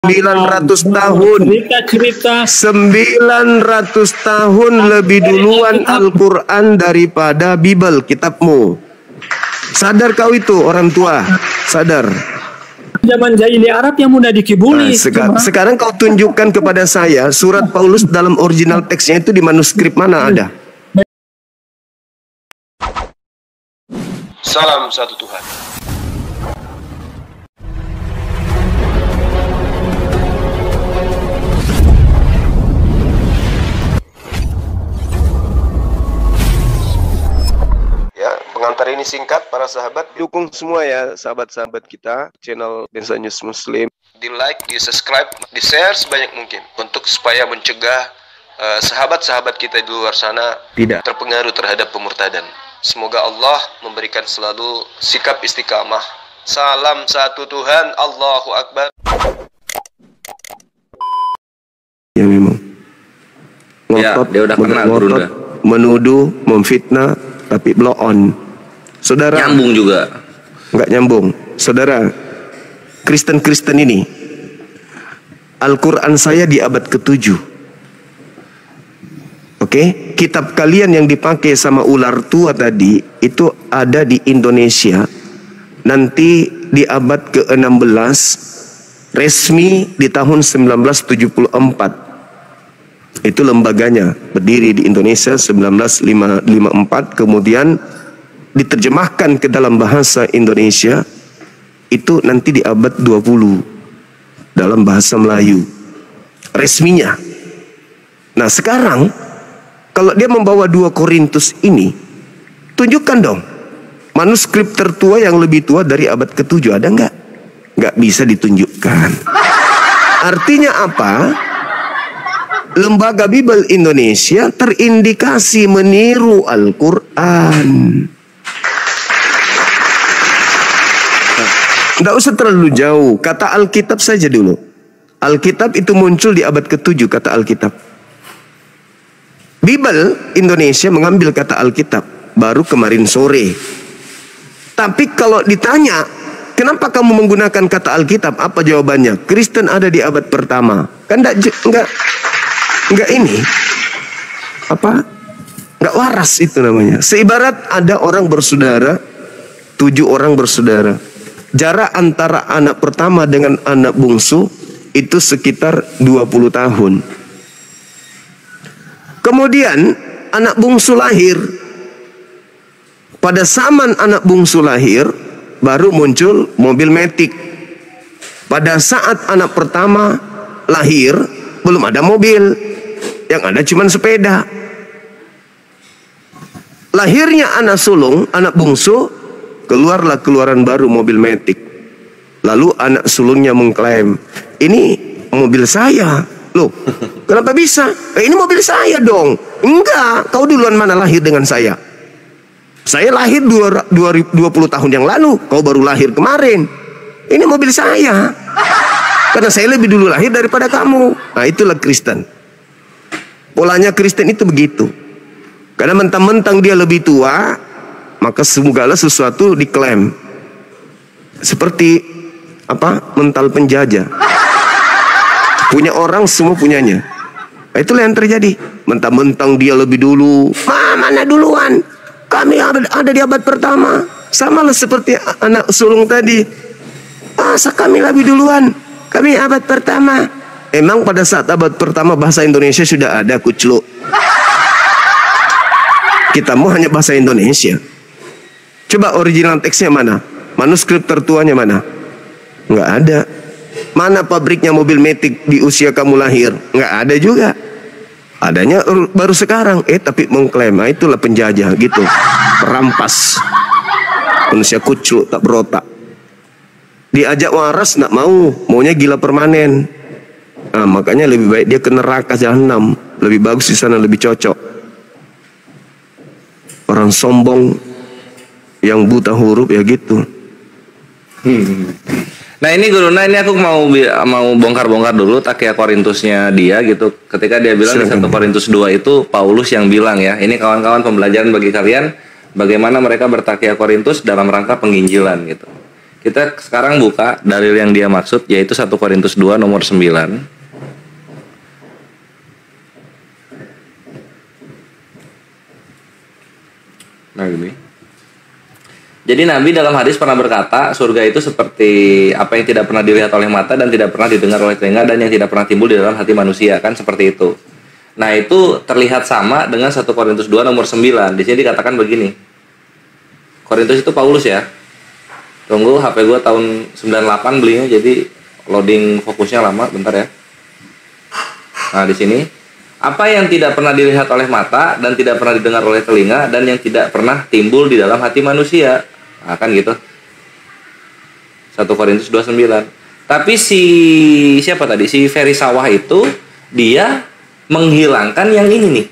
900 tahun. Cerita-cerita 900 tahun lebih duluan Al-Quran daripada Bible, kitabmu. Sadar kau itu orang tua, sadar. zaman jahili Arab yang mudah dikibuli. Sekarang kau tunjukkan kepada saya surat Paulus dalam original teksnya itu di manuskrip mana ada? Salam satu Tuhan. Ya, pengantar ini singkat para sahabat. Dukung semua ya sahabat-sahabat kita channel Densa News Muslim. Di like, di subscribe, di share sebanyak mungkin untuk supaya mencegah sahabat-sahabat kita di luar sana Tidak terpengaruh terhadap pemurtadan. Semoga Allah memberikan selalu sikap istiqamah. Salam satu Tuhan, Allahu Akbar. Ya memang. Ya, dia udah kena ngotot, menuduh, memfitnah, tapi blow on. Saudara, nyambung juga. Nggak nyambung. Saudara, Kristen-Kristen ini, Al-Quran saya di abad ke-7. Oke, kitab kalian yang dipakai sama ular tua tadi itu ada di Indonesia. Nanti di abad ke-16, resmi di tahun 1974. Itu lembaganya, berdiri di Indonesia 1954, kemudian diterjemahkan ke dalam bahasa Indonesia itu nanti di abad 20 dalam bahasa Melayu resminya. Nah sekarang kalau dia membawa 2 Korintus ini, tunjukkan dong manuskrip tertua yang lebih tua dari abad ke-7 ada nggak? Nggak bisa ditunjukkan. Artinya apa? Lembaga Bible Indonesia terindikasi meniru Al-Quran. Nggak usah terlalu jauh. Kata Alkitab saja dulu. Alkitab itu muncul di abad ke-7, kata Alkitab. Bible Indonesia mengambil kata Alkitab baru kemarin sore. Tapi kalau ditanya, kenapa kamu menggunakan kata Alkitab? Apa jawabannya? Kristen ada di abad pertama. Kan enggak ini apa? Enggak waras itu namanya. Seibarat ada orang bersaudara, 7 orang bersaudara. Jarak antara anak pertama dengan anak bungsu itu sekitar 20 tahun. Kemudian anak bungsu lahir. Pada zaman anak bungsu lahir baru muncul mobil matic. Pada saat anak pertama lahir belum ada mobil. Yang ada cuma sepeda. Lahirnya anak sulung, anak bungsu, keluarlah keluaran baru mobil matic. Lalu anak sulungnya mengklaim, ini mobil saya. Loh, kenapa bisa? Ini mobil saya dong. Enggak, kau duluan mana lahir dengan saya? Saya lahir 20 tahun yang lalu, kau baru lahir kemarin. Ini mobil saya. Karena saya lebih dulu lahir daripada kamu. Nah itulah Kristen. Polanya Kristen itu begitu. Karena mentang-mentang dia lebih tua, maka semogalah sesuatu diklaim. Seperti apa? Mental penjajah. Punya orang semua punyanya. Nah, itulah yang terjadi. Mentang-mentang dia lebih dulu. Mana duluan? Kami ada di abad pertama. Sama lah seperti anak sulung tadi. Masa kami lebih duluan? Kami abad pertama. Emang pada saat abad pertama bahasa Indonesia sudah ada, kucluk. Kita mau hanya bahasa Indonesia. Coba original teksnya mana? Manuskrip tertuanya mana? Nggak ada. Mana pabriknya mobil matic di usia kamu lahir? Nggak ada juga. Adanya baru sekarang. Tapi mengklaim. Nah, itulah penjajah gitu. Perampas. Manusia kucluk tak berotak. Diajak waras nggak mau. Maunya gila permanen. Nah, makanya lebih baik dia ke neraka jahanam. Lebih bagus di sana, lebih cocok. Orang sombong yang buta huruf ya gitu. Nah ini Guruna, ini aku mau bongkar-bongkar dulu Takia Korintusnya dia gitu. Ketika dia bilang di 1 Korintus 2 itu Paulus yang bilang ya. Ini kawan-kawan pembelajaran bagi kalian bagaimana mereka bertakia Korintus dalam rangka penginjilan gitu. Kita sekarang buka dalil yang dia maksud, yaitu 1 Korintus 2 nomor 9. Nah gini. Jadi Nabi dalam hadis pernah berkata, surga itu seperti apa yang tidak pernah dilihat oleh mata dan tidak pernah didengar oleh telinga dan yang tidak pernah timbul di dalam hati manusia, kan seperti itu. Nah itu terlihat sama dengan 1 Korintus 2 nomor 9. Di sini dikatakan begini. Korintus itu Paulus ya. Tunggu, HP gue tahun 98 belinya, jadi loading fokusnya lama, bentar ya. Nah di sini, apa yang tidak pernah dilihat oleh mata dan tidak pernah didengar oleh telinga dan yang tidak pernah timbul di dalam hati manusia. Nah, kan gitu. 1 Korintus 2:9. Tapi siapa tadi? Si Ferry Sawah itu dia menghilangkan yang ini nih.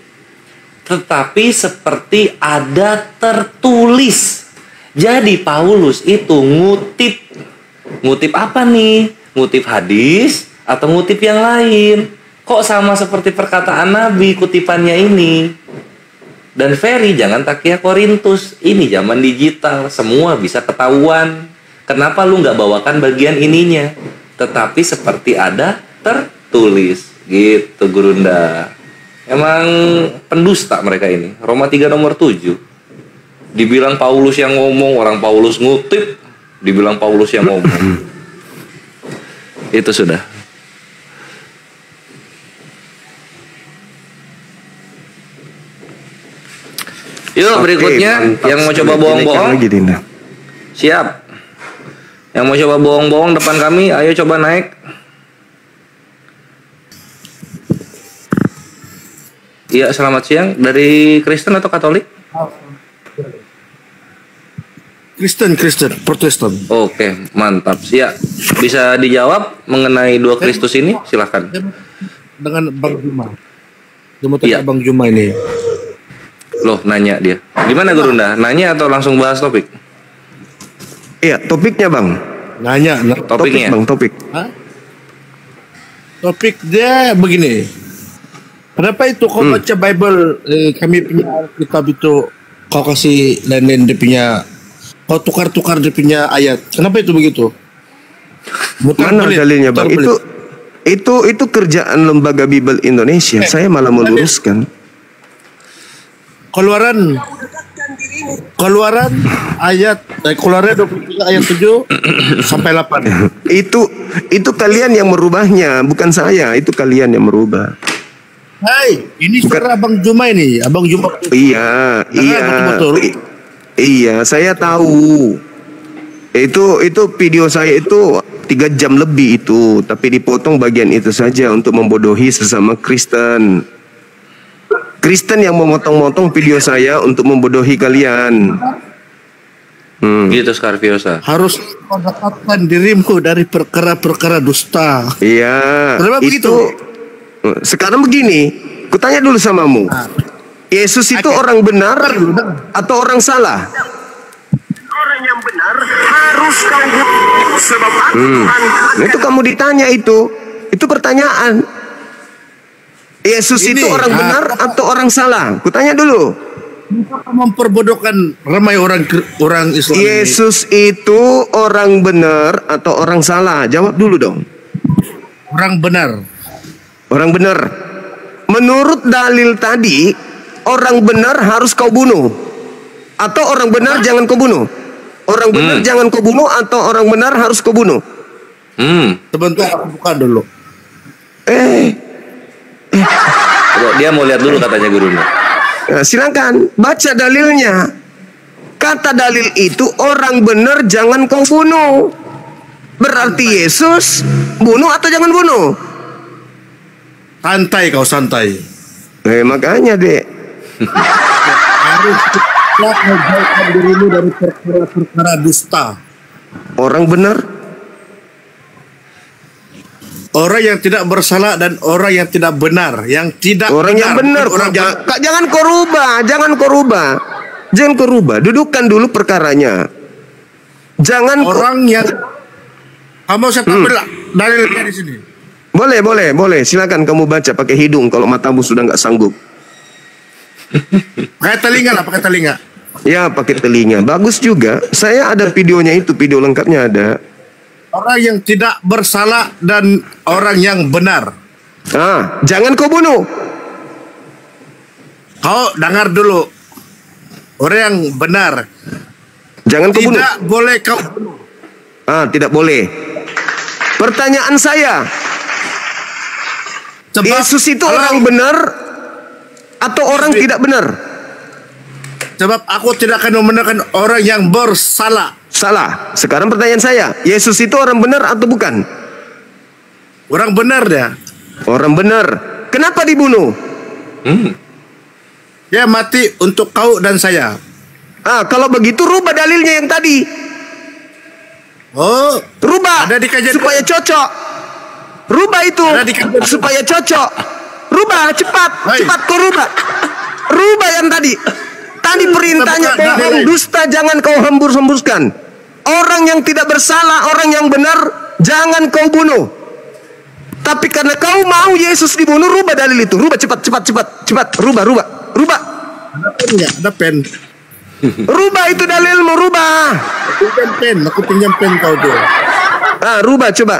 Tetapi seperti ada tertulis. Jadi Paulus itu ngutip apa nih? Ngutip hadis atau ngutip yang lain? Kok sama seperti perkataan Nabi kutipannya ini? Dan Ferry jangan takia Korintus. Ini zaman digital, semua bisa ketahuan. Kenapa lu nggak bawakan bagian ininya? Tetapi seperti ada tertulis. Gitu Gurunda. Emang pendusta mereka ini. Roma 3 nomor 7. Dibilang Paulus yang ngomong, orang Paulus ngutip. Dibilang Paulus yang ngomong. Itu sudah. Yuk berikutnya yang mau coba bohong-bohong. Siap. Yang mau coba bohong-bohong depan kami, ayo coba naik. Iya, selamat siang. Dari Kristen atau Katolik? Kristen, Protestan. Oke, mantap. Siap. Bisa dijawab mengenai dua Kristus ini? Silahkan. Dengan Bang Juma. Dia mau tanya Iya. Bang Juma ini. Loh, nanya dia. Gimana Gurunda? Nanya atau langsung bahas topik? Iya, topiknya Bang. Nanya. Topiknya. Topik Bang, topik. Hah? Topik dia begini. Kenapa itu kau baca Bible, kami punya kitab itu kau kasih lain-lain dia punya, kau tukar-tukar dia punya ayat. Kenapa itu begitu? Mana dalilnya Bang? Itu kerjaan Lembaga Bible Indonesia. Saya malah meluruskan. Keluaran ayat Keluaran 23 ayat 7 sampai 8. Itu kalian yang merubahnya, bukan saya. Itu kalian yang merubah. Hai, ini suara Abang Juma ini, Abang Juma. Iya, betul-betul. Iya, saya tahu. Itu video saya itu 3 jam lebih itu, tapi dipotong bagian itu saja untuk membodohi sesama Kristen. Kristen yang memotong-motong video saya untuk membodohi kalian. Gitu Scarpiosa. Harus mendapatkan dirimu dari perkara-perkara dusta. Iya. Kenapa begitu? Sekarang begini, kutanya dulu samamu. Yesus itu orang benar atau orang salah? Orang yang benar harus kau sebab Tuhan. Itu kamu ditanya itu pertanyaan. Yesus itu orang benar atau orang salah? Kutanya dulu. Memperbodohkan ramai orang Islam. Yesus itu orang benar atau orang salah? Jawab dulu dong. Orang benar. Orang benar. Menurut dalil tadi, orang benar harus kau bunuh. Atau orang benar jangan kau bunuh. Orang benar jangan kau bunuh atau orang benar harus kau bunuh. Sebentar aku buka dulu. Dia mau lihat dulu katanya gurunya. Nah, silakan baca dalilnya. Kata dalil itu orang benar jangan kau bunuh. Berarti Yesus bunuh atau jangan bunuh? Santai kau santai. Makanya dek. Harus menjauhkan dirimu dari perkara-perkara dusta. Orang benar. Orang yang tidak bersalah dan orang yang tidak benar, yang tidak orang benar. Yang benar. Jangan kau rubah. Jangan kau rubah. Dudukkan dulu perkaranya. Jangan orang yang kamu saya tampil dalilnya di sini. Boleh. Silakan kamu baca pakai hidung kalau matamu sudah nggak sanggup. Pakai telinga. Ya, pakai telinga. Bagus juga. Saya ada videonya itu, video lengkapnya ada. Orang yang tidak bersalah dan orang yang benar. Jangan kau bunuh. Kau dengar dulu. Orang yang benar. Jangan kau bunuh. Tidak boleh kau bunuh. Tidak boleh. Pertanyaan saya, Sebab Yesus itu orang benar atau orang tidak benar? Sebab aku tidak akan membenarkan orang yang bersalah. Salah. Sekarang pertanyaan saya, Yesus itu orang benar atau bukan? Orang benar dia. Orang benar. Kenapa dibunuh? Dia mati untuk kau dan saya. Kalau begitu rubah dalilnya yang tadi. Oh, Rubah ada di kajian supaya cocok. Rubah itu Ada di kajian. supaya cocok. Rubah cepat, Hai. cepat kau rubah. Rubah yang tadi. Tadi perintahnya Kita buka bohong, dalil. dusta jangan kau hembus-hembuskan. Orang yang tidak bersalah, orang yang benar jangan kau bunuh. Tapi karena kau mau Yesus dibunuh, rubah dalil itu. Rubah cepat, rubah. Ada pen nggak? Ada pen. Rubah itu dalilmu, rubah. Aku pinjam pen kau tuh. Rubah coba.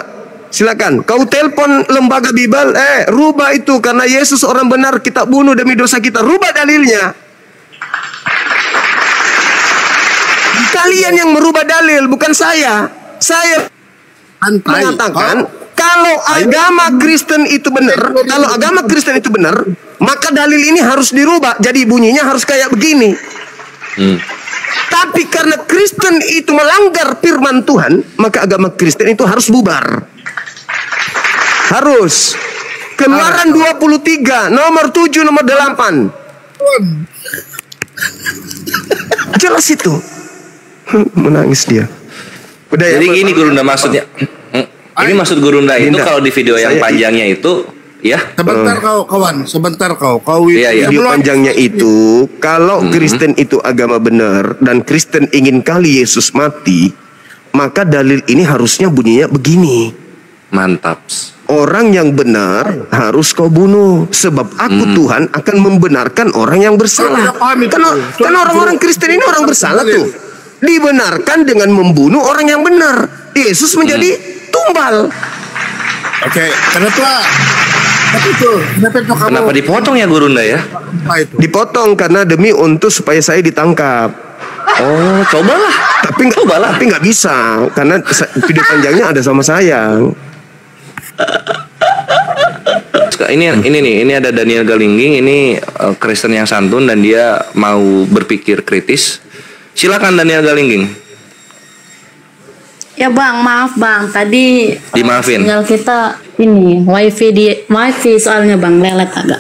Silakan. Kau telepon lembaga Bible, rubah itu karena Yesus orang benar, kita bunuh demi dosa kita. Rubah dalilnya. Kalian yang merubah dalil, bukan saya. Saya Santai. mengatakan Oh, kalau agama Kristen itu benar, maka dalil ini harus dirubah. Jadi bunyinya harus kayak begini. Tapi karena Kristen itu melanggar firman Tuhan, maka agama Kristen itu harus bubar. Harus. Keluaran 23, nomor 7, nomor 8. Jelas itu. Menangis dia. Udah ya, Jadi gini Gurunda maksudnya. Ini maksud Gurunda itu Tidak. kalau di video yang Saya- panjangnya itu ya. sebentar kau kawan, sebentar kau. Iya, iya. Video sebelum- panjangnya itu, kalau Kristen itu agama benar dan Kristen ingin kali Yesus mati, maka dalil ini harusnya bunyinya begini. Mantap. Orang yang benar harus kau bunuh, sebab aku Tuhan akan membenarkan orang yang bersalah. Saya paham itu. Kan orang-orang Kristen ini orang bersalah tuh, dibenarkan dengan membunuh orang yang benar. Yesus menjadi tumbal. Oke, kenapa itu kamu? Kenapa dipotong ya Gurunda ya? Apa itu? Dipotong karena demi untuk supaya saya ditangkap. Oh, cobalah. Tapi nggak bisa karena video panjangnya ada sama saya. Ini ada Daniel Galingging, ini Kristen yang santun dan dia mau berpikir kritis. Silakan Daniel Galingging. Ya bang, maaf bang, tadi Dimaafin. sinyal kita ini wifi soalnya bang lelet agak.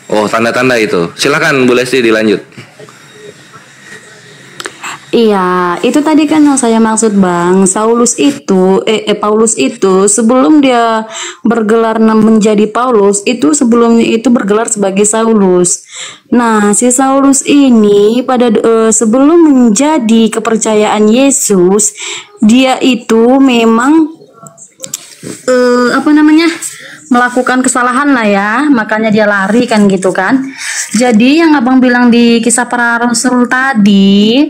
Oh, tanda-tanda itu. Silakan Bu Lesti dilanjut. Iya, itu tadi kan yang saya maksud bang. Paulus itu sebelum dia bergelar menjadi Paulus itu sebelumnya itu bergelar sebagai Saulus. Nah, si Saulus ini pada sebelum menjadi kepercayaan Yesus, dia itu memang melakukan kesalahan lah ya, makanya dia lari kan gitu kan. Jadi yang abang bilang di kisah para rasul tadi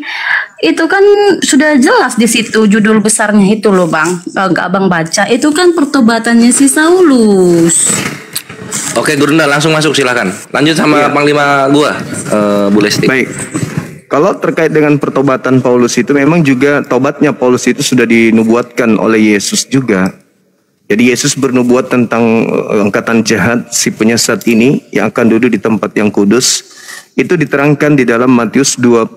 itu kan sudah jelas di situ judul besarnya itu loh bang. Kalau nggak abang baca itu kan pertobatannya si Saulus. Oke, Gurunda langsung masuk silakan. Lanjut sama Panglima gua, Bu Lesti. Baik. Kalau terkait dengan pertobatan Paulus itu memang juga tobatnya Paulus itu sudah dinubuatkan oleh Yesus juga. Jadi Yesus bernubuat tentang angkatan jahat si penyesat ini yang akan duduk di tempat yang kudus. Itu diterangkan di dalam Matius 12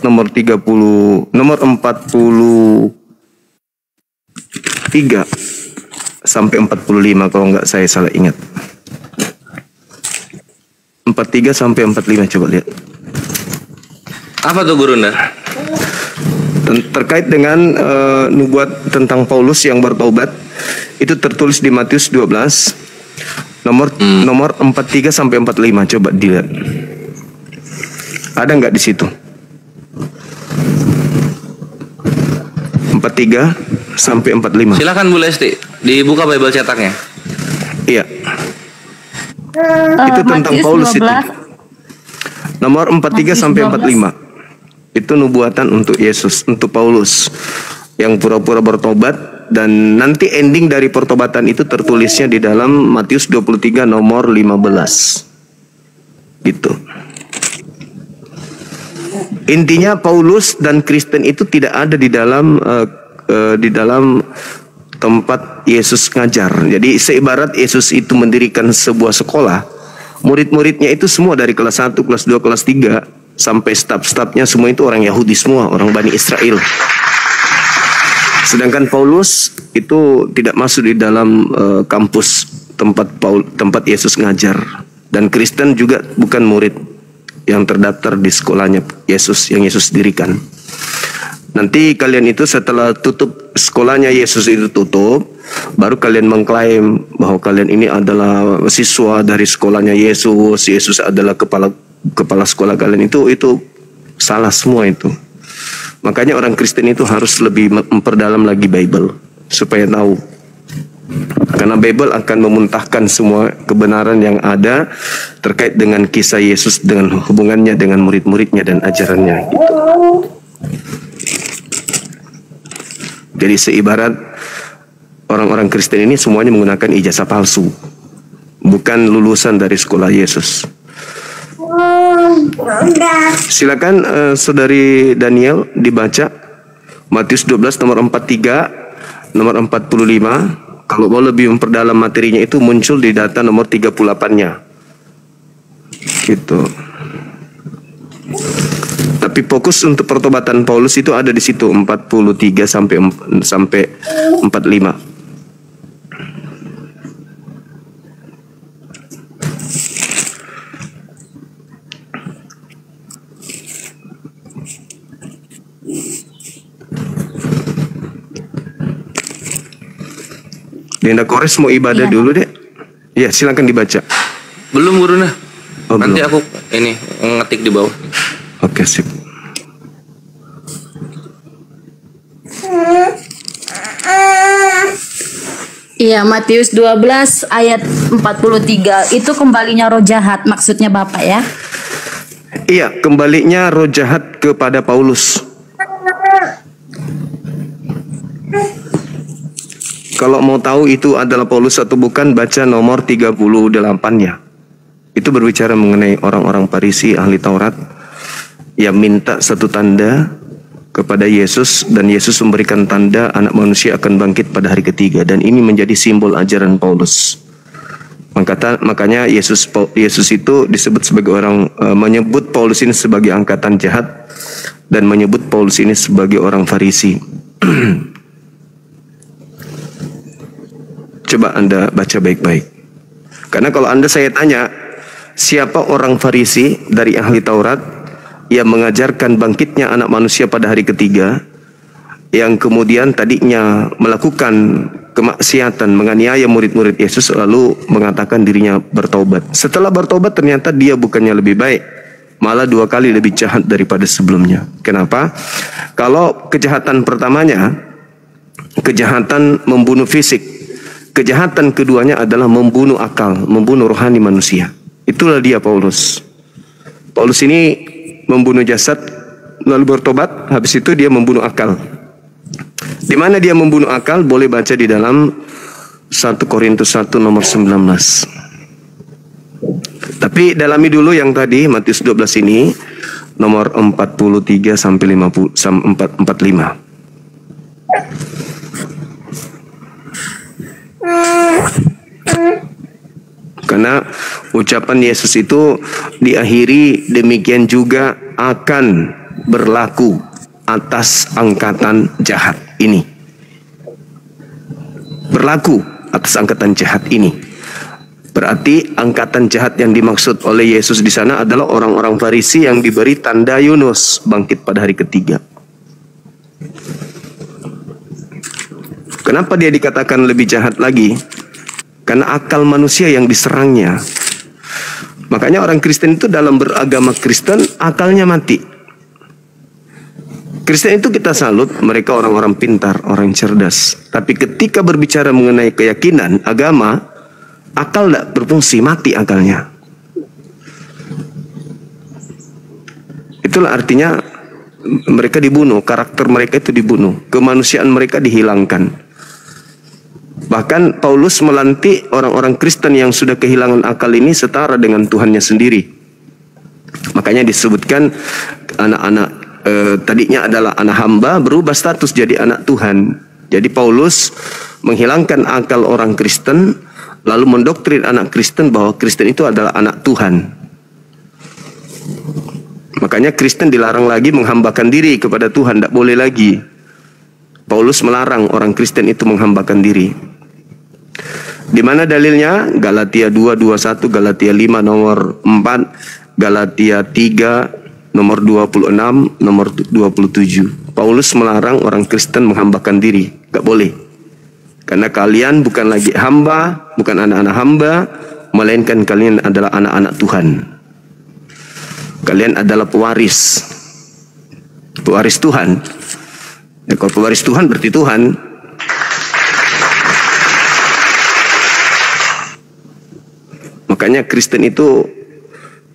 nomor 43 sampai 45 kalau nggak saya salah ingat. 43 sampai 45 coba lihat. Apa tuh Gurunda? Terkait dengan nubuat tentang Paulus yang bertobat itu tertulis di Matius 12 nomor 43 sampai 45 coba dilihat. Ada nggak di situ? 43 sampai 45. Silakan Bu Lesti, dibuka Bible cetaknya. Iya. Itu tentang Matius Paulus 12. itu. Nomor 43 sampai 45. Itu nubuatan untuk Yesus, untuk Paulus yang pura-pura bertobat, dan nanti ending dari pertobatan itu tertulisnya di dalam Matius 23 nomor 15. Gitu. Intinya Paulus dan Kristen itu tidak ada di dalam tempat Yesus ngajar. Jadi seibarat Yesus itu mendirikan sebuah sekolah, murid-muridnya itu semua dari kelas 1, kelas 2, kelas 3 sampai staf-stafnya semua itu orang Yahudi semua, orang Bani Israel. Sedangkan Paulus itu tidak masuk di dalam kampus tempat Yesus ngajar, dan Kristen juga bukan murid yang terdaftar di sekolahnya Yesus yang Yesus dirikan. Nanti kalian itu setelah tutup sekolahnya Yesus itu tutup, baru kalian mengklaim bahwa kalian ini adalah siswa dari sekolahnya Yesus. Yesus adalah kepala sekolah kalian. Itu salah semua itu. Makanya orang Kristen itu harus lebih memperdalam lagi Bible supaya tahu. Karena Bible akan memuntahkan semua kebenaran yang ada terkait dengan kisah Yesus, dengan hubungannya dengan murid-muridnya dan ajarannya. Gitu. Jadi seibarat orang-orang Kristen ini semuanya menggunakan ijazah palsu, bukan lulusan dari sekolah Yesus. Silakan saudari Daniel dibaca Matius 12 nomor 43, nomor 45. Kalau mau lebih memperdalam materinya itu muncul di data nomor 38-nya. Gitu. Tapi fokus untuk pertobatan Paulus itu ada di situ 43 sampai 45. Dinda Kores mau ibadah dulu deh. Ya silakan dibaca. Belum guru nah. Oh, Nanti belum. aku ini ngetik di bawah. Oke sip. Iya, Matius 12 ayat 43 itu kembalinya roh jahat maksudnya Bapak ya. Iya, kembalinya roh jahat kepada Paulus. Kalau mau tahu itu adalah Paulus atau bukan, baca nomor 38-nya. Itu berbicara mengenai orang-orang Farisi, ahli Taurat, yang minta satu tanda kepada Yesus, dan Yesus memberikan tanda anak manusia akan bangkit pada hari ketiga, dan ini menjadi simbol ajaran Paulus. Makanya Yesus itu disebut sebagai orang, menyebut Paulus ini sebagai angkatan jahat, dan menyebut Paulus ini sebagai orang Farisi. Coba Anda baca baik-baik. Karena kalau saya tanya, siapa orang Farisi dari ahli Taurat yang mengajarkan bangkitnya anak manusia pada hari ketiga, yang kemudian tadinya melakukan kemaksiatan, menganiaya murid-murid Yesus, lalu mengatakan dirinya bertobat. Setelah bertobat ternyata dia bukannya lebih baik, malah 2 kali lebih jahat daripada sebelumnya. Kenapa? Kalau kejahatan pertamanya, kejahatan membunuh fisik, kejahatan keduanya adalah membunuh akal, membunuh rohani manusia. Itulah dia Paulus. Paulus ini membunuh jasad, lalu bertobat, habis itu dia membunuh akal. Di mana dia membunuh akal? Boleh baca di dalam 1 Korintus 1 nomor 19. Tapi dalami dulu yang tadi Matius 12 ini nomor 43 sampai 45. Karena ucapan Yesus itu diakhiri, demikian juga akan berlaku atas angkatan jahat ini. Berlaku atas angkatan jahat ini. Berarti angkatan jahat yang dimaksud oleh Yesus di sana adalah orang-orang Farisi yang diberi tanda Yunus bangkit pada hari ketiga. Kenapa dia dikatakan lebih jahat lagi? Karena akal manusia yang diserangnya. Makanya orang Kristen itu dalam beragama Kristen akalnya mati. Kristen itu kita salut, mereka orang-orang pintar, orang cerdas. Tapi ketika berbicara mengenai keyakinan, agama, akal tidak berfungsi, mati akalnya. Itulah artinya mereka dibunuh, karakter mereka itu dibunuh, kemanusiaan mereka dihilangkan. Bahkan Paulus melantik orang-orang Kristen yang sudah kehilangan akal ini setara dengan Tuhannya sendiri. Makanya disebutkan anak-anak tadinya adalah anak hamba berubah status jadi anak Tuhan. Jadi Paulus menghilangkan akal orang Kristen, lalu mendoktrin anak Kristen bahwa Kristen itu adalah anak Tuhan. Makanya Kristen dilarang lagi menghambakan diri kepada Tuhan, tidak boleh lagi. Paulus melarang orang Kristen itu menghambakan diri. Di mana dalilnya? Galatia 2:21, Galatia 5 nomor 4, Galatia 3 nomor 26, nomor 27. Paulus melarang orang Kristen menghambakan diri, tidak boleh. Karena kalian bukan lagi hamba, bukan anak-anak hamba, melainkan kalian adalah anak-anak Tuhan. Kalian adalah pewaris Tuhan. Ya, kalau pewaris Tuhan berarti Tuhan. Makanya Kristen itu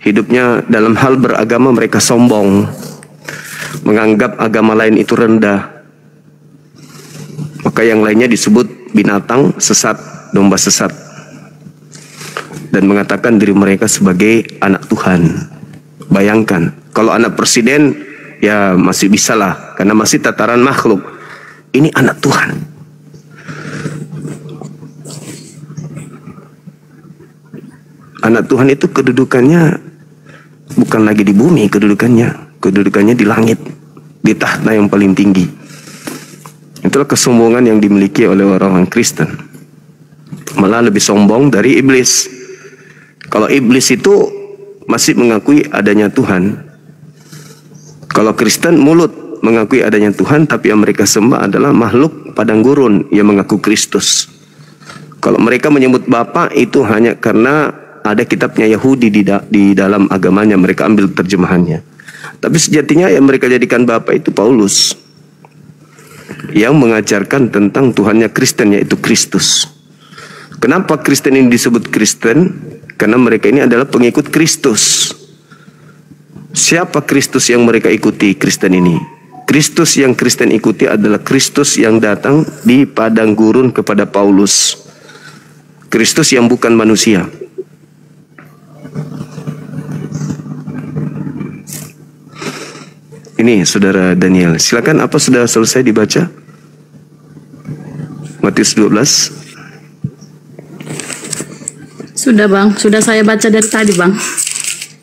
hidupnya dalam hal beragama mereka sombong, menganggap agama lain itu rendah. Maka yang lainnya disebut binatang sesat, domba sesat, dan mengatakan diri mereka sebagai anak Tuhan. Bayangkan, kalau anak presiden ya masih bisa lah, karena masih tataran makhluk. Ini anak Tuhan. Anak Tuhan itu kedudukannya bukan lagi di bumi, kedudukannya di langit, di tahta yang paling tinggi. Itulah kesombongan yang dimiliki oleh orang-orang Kristen. Malah lebih sombong dari iblis. Kalau iblis itu masih mengakui adanya Tuhan. Kalau Kristen mulut mengakui adanya Tuhan, tapi yang mereka sembah adalah makhluk padang gurun yang mengaku Kristus. Kalau mereka menyebut Bapa itu hanya karena ada kitabnya Yahudi di dalam agamanya, mereka ambil terjemahannya. Tapi sejatinya yang mereka jadikan Bapa itu Paulus, yang mengajarkan tentang Tuhannya Kristen, yaitu Kristus. Kenapa Kristen ini disebut Kristen? Karena mereka ini adalah pengikut Kristus. Siapa Kristus yang mereka ikuti Kristen ini? Kristus yang Kristen ikuti adalah Kristus yang datang di padang gurun kepada Paulus. Kristus yang bukan manusia. Ini saudara Daniel, silakan, apa sudah selesai dibaca? Matius 12. Sudah bang, sudah saya baca dari tadi bang.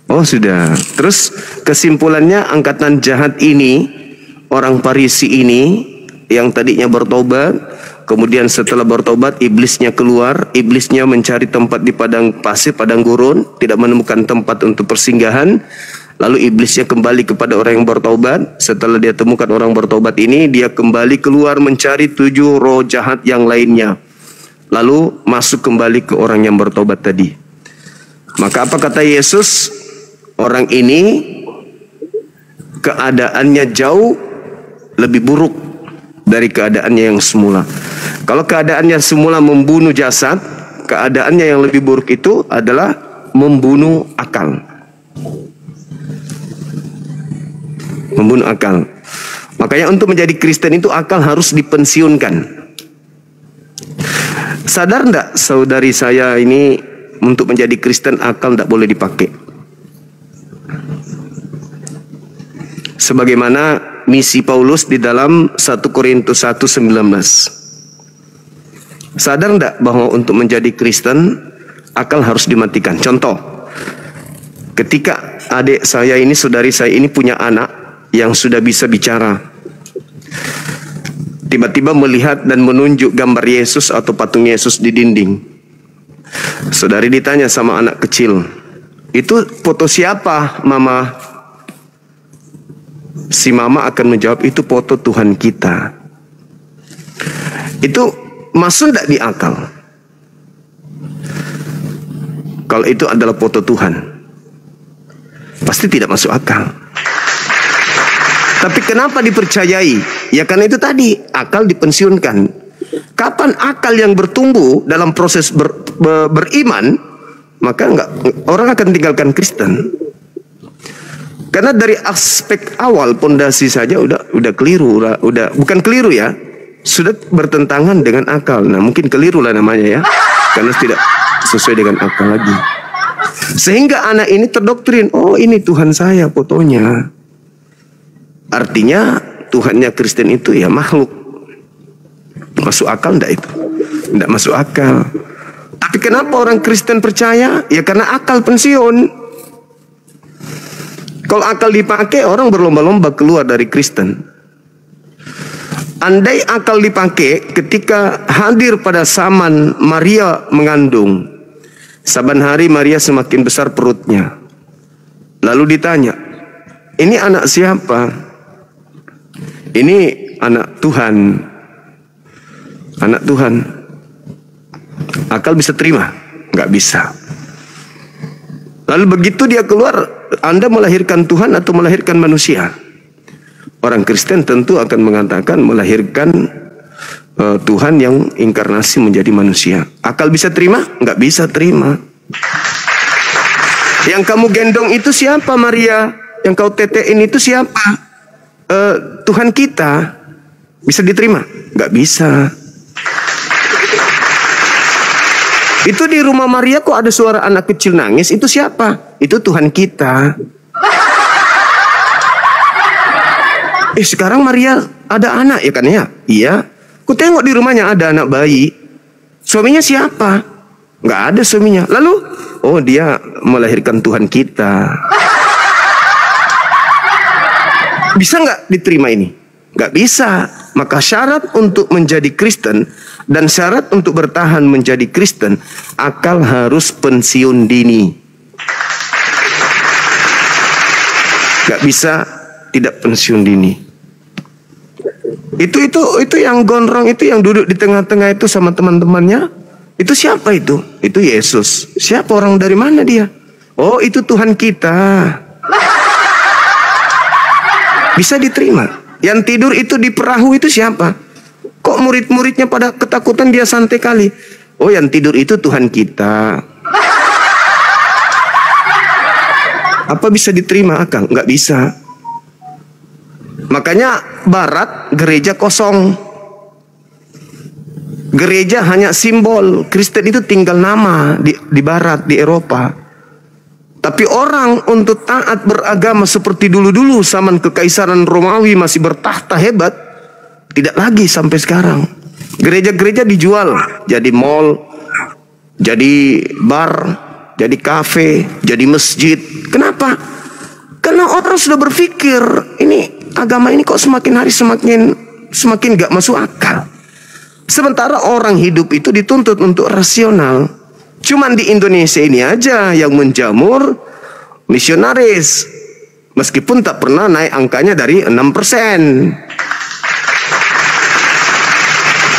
Oh sudah. Terus kesimpulannya, angkatan jahat ini, orang Farisi ini yang tadinya bertobat, kemudian setelah bertobat iblisnya keluar, iblisnya mencari tempat di padang pasir, padang gurun, tidak menemukan tempat untuk persinggahan. Lalu iblisnya kembali kepada orang yang bertobat. Setelah dia temukan orang bertobat ini, dia kembali keluar mencari 7 roh jahat yang lainnya. Lalu masuk kembali ke orang yang bertobat tadi. Maka apa kata Yesus? Orang ini keadaannya jauh lebih buruk dari keadaannya yang semula. Kalau keadaannya semula membunuh jasad, keadaannya yang lebih buruk itu adalah membunuh akal. Membunuh akal. Makanya untuk menjadi Kristen itu akal harus dipensiunkan. Sadar enggak saudari saya ini, untuk menjadi Kristen akal tidak boleh dipakai. Sebagaimana misi Paulus di dalam 1 Korintus 1:19. Sadar enggak bahwa untuk menjadi Kristen akal harus dimatikan? Contoh, ketika adik saya ini, saudari saya ini punya anak yang sudah bisa bicara, tiba-tiba melihat dan menunjuk gambar Yesus atau patung Yesus di dinding. Saudari ditanya sama anak kecil, itu foto siapa mama? Si mama akan menjawab, itu foto Tuhan kita. Itu masuk tidak di akal? Kalau itu adalah foto Tuhan, pasti tidak masuk akal. Tapi kenapa dipercayai? Ya karena itu tadi, akal dipensiunkan. Kapan akal yang bertumbuh dalam proses beriman, maka orang akan tinggalkan Kristen. Karena dari aspek awal pondasi saja udah keliru, udah bukan keliru ya, sudah bertentangan dengan akal. Nah mungkin keliru lah namanya ya, karena tidak sesuai dengan akal lagi. Sehingga anak ini terdoktrin, oh ini Tuhan saya fotonya. Artinya Tuhannya Kristen itu ya makhluk. Masuk akal enggak itu? Enggak masuk akal. Tapi kenapa orang Kristen percaya? Ya karena akal pensiun. Kalau akal dipakai, orang berlomba-lomba keluar dari Kristen. Andai akal dipakai ketika hadir pada zaman Maria mengandung, saban hari Maria semakin besar perutnya. Lalu ditanya, ini anak siapa? Ini anak Tuhan. Anak Tuhan. Akal bisa terima? Nggak bisa. Lalu begitu dia keluar, Anda melahirkan Tuhan atau melahirkan manusia? Orang Kristen tentu akan mengatakan melahirkan Tuhan yang inkarnasi menjadi manusia. Akal bisa terima? Nggak bisa terima. Yang kamu gendong itu siapa, Maria? Yang kau tetein itu siapa? Tuhan kita. Bisa diterima? Nggak bisa. Itu di rumah Maria kok ada suara anak kecil nangis, itu siapa? Itu Tuhan kita. Sekarang Maria ada anak ya kan ya? Iya. Ku tengok di rumahnya ada anak bayi. Suaminya siapa? Nggak ada suaminya. Lalu, oh dia melahirkan Tuhan kita. Bisa nggak diterima ini? Nggak bisa. Maka syarat untuk menjadi Kristen dan syarat untuk bertahan menjadi Kristen, akal harus pensiun dini. Gak bisa tidak pensiun dini. Itu yang gondrong itu, yang duduk di tengah-tengah itu sama teman-temannya. Itu siapa itu? Itu Yesus. Siapa, orang dari mana dia? Oh itu Tuhan kita. Bisa diterima. Yang tidur itu di perahu itu siapa? Kok murid-muridnya pada ketakutan, dia santai kali. Oh yang tidur itu Tuhan kita. Apa bisa diterima akal? Nggak bisa. Makanya Barat gereja kosong. Gereja hanya simbol. Kristen itu tinggal nama di Barat, di Eropa. Tapi orang untuk taat beragama seperti dulu-dulu zaman Kekaisaran Romawi masih bertahta hebat, tidak lagi sampai sekarang. Gereja-gereja dijual jadi mall, jadi bar, jadi kafe, jadi masjid. Kenapa? Karena orang sudah berpikir, ini agama ini kok semakin hari semakin gak masuk akal. Sementara orang hidup itu dituntut untuk rasional. Cuman di Indonesia ini aja yang menjamur misionaris. Meskipun tak pernah naik angkanya dari 6%.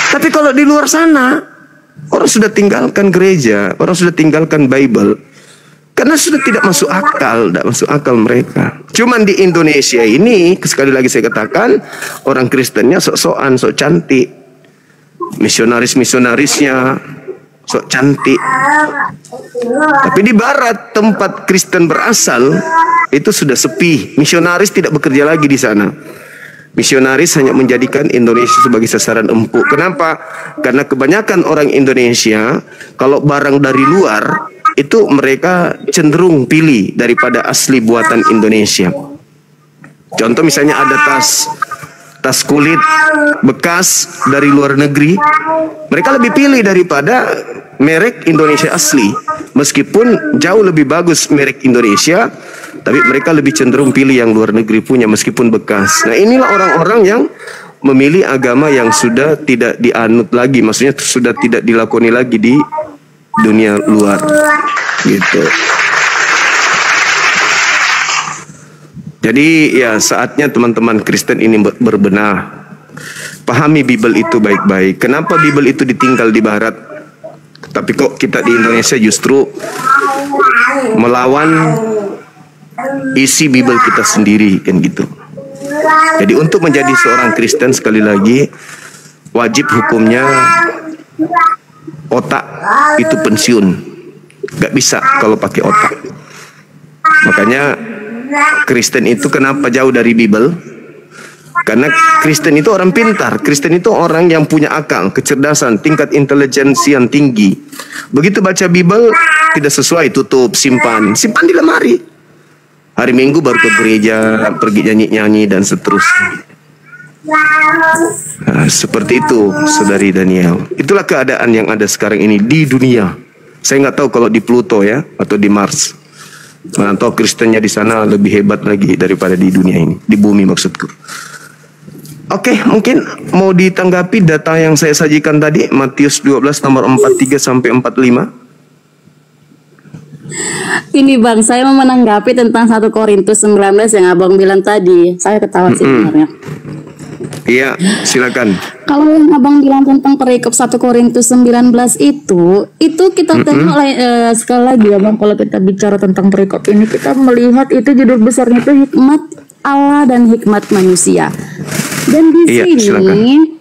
Tapi kalau di luar sana, orang sudah tinggalkan gereja, orang sudah tinggalkan Bible, karena sudah tidak masuk akal mereka. Cuman di Indonesia ini, sekali lagi saya katakan, orang Kristennya sok-sokan, sok cantik, misionarisnya sok cantik. Tapi di Barat, tempat Kristen berasal, itu sudah sepi. Misionaris tidak bekerja lagi di sana. Misionaris hanya menjadikan Indonesia sebagai sasaran empuk. Kenapa? Karena kebanyakan orang Indonesia, kalau barang dari luar, itu mereka cenderung pilih daripada asli buatan Indonesia. Contoh misalnya ada tas kulit bekas dari luar negeri, mereka lebih pilih daripada merek Indonesia asli. Meskipun jauh lebih bagus merek Indonesia, tapi mereka lebih cenderung pilih yang luar negeri punya meskipun bekas. Nah inilah orang-orang yang memilih agama yang sudah tidak dianut lagi, maksudnya sudah tidak dilakoni lagi di dunia luar, gitu. Jadi ya saatnya teman-teman Kristen ini berbenah. Pahami Bible itu baik-baik. Kenapa Bible itu ditinggal di Barat, tapi kok kita di Indonesia justru melawan isi Bible kita sendiri, kan gitu. Jadi untuk menjadi seorang Kristen, sekali lagi, wajib hukumnya otak itu pensiun. Gak bisa kalau pakai otak. Makanya Kristen itu kenapa jauh dari Bible? Karena Kristen itu orang pintar, Kristen itu orang yang punya akal, kecerdasan, tingkat intelijensi yang tinggi. Begitu baca Bible tidak sesuai, tutup, simpan di lemari. Hari Minggu baru ke gereja, pergi nyanyi-nyanyi dan seterusnya. Nah, seperti itu, Saudari Daniel. Itulah keadaan yang ada sekarang ini di dunia. Saya nggak tahu kalau di Pluto ya, atau di Mars. Mana tahu Kristennya di sana lebih hebat lagi daripada di dunia ini, di bumi maksudku. Oke, mungkin mau ditanggapi data yang saya sajikan tadi, Matius 12 nomor 43 sampai 45. Ini Bang, saya mau menanggapi tentang 1 Korintus 19 yang Abang bilang tadi. Saya ketawa sih sebenarnya. Iya, silakan. Kalau yang Abang bilang tentang perikop 1 Korintus 19 itu kita tengok sekali lagi ya Bang, kalau kita bicara tentang perikop ini, kita melihat itu judul besarnya itu hikmat Allah dan hikmat manusia. Dan di sini silakan.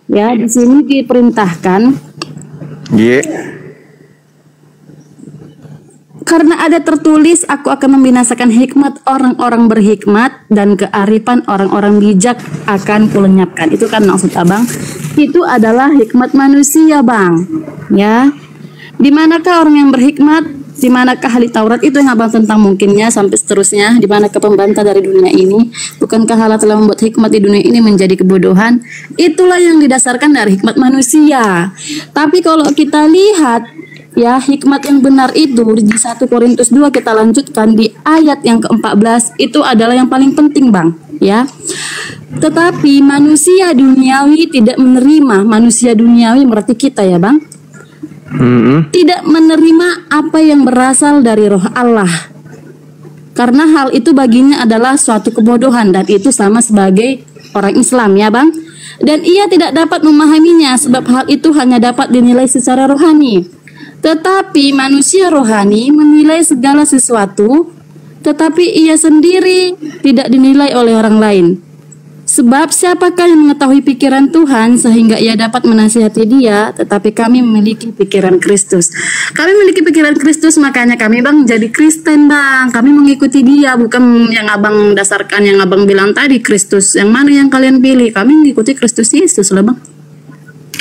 ya, di sini diperintahkan karena ada tertulis, aku akan membinasakan hikmat orang-orang berhikmat dan kearifan orang-orang bijak akan kulenyapkan. Itu kan maksud Abang. Itu adalah hikmat manusia, Bang. Ya. Di manakah orang yang berhikmat? Di manakah ahli Taurat? Itu yang Abang tentang mungkinnya sampai seterusnya. Di manakah pembantah dari dunia ini? Bukankah Allah telah membuat hikmat di dunia ini menjadi kebodohan? Itulah yang didasarkan dari hikmat manusia. Tapi kalau kita lihat ya, hikmat yang benar itu di 1 Korintus 2 kita lanjutkan di ayat yang ke-14 itu adalah yang paling penting Bang ya. Tetapi manusia duniawi tidak menerima, manusia duniawi berarti kita ya Bang, tidak menerima apa yang berasal dari roh Allah, karena hal itu baginya adalah suatu kebodohan dan itu sama sebagai orang Islam ya Bang. Dan ia tidak dapat memahaminya sebab hal itu hanya dapat dinilai secara rohani. Tetapi manusia rohani menilai segala sesuatu, tetapi ia sendiri tidak dinilai oleh orang lain. Sebab siapakah yang mengetahui pikiran Tuhan sehingga ia dapat menasihati dia, tetapi kami memiliki pikiran Kristus. Kami memiliki pikiran Kristus, makanya kami Bang jadi Kristen Bang. Kami mengikuti dia, bukan yang Abang dasarkan, yang Abang bilang tadi Kristus. Yang mana yang kalian pilih? Kami mengikuti Kristus Yesus lah Bang.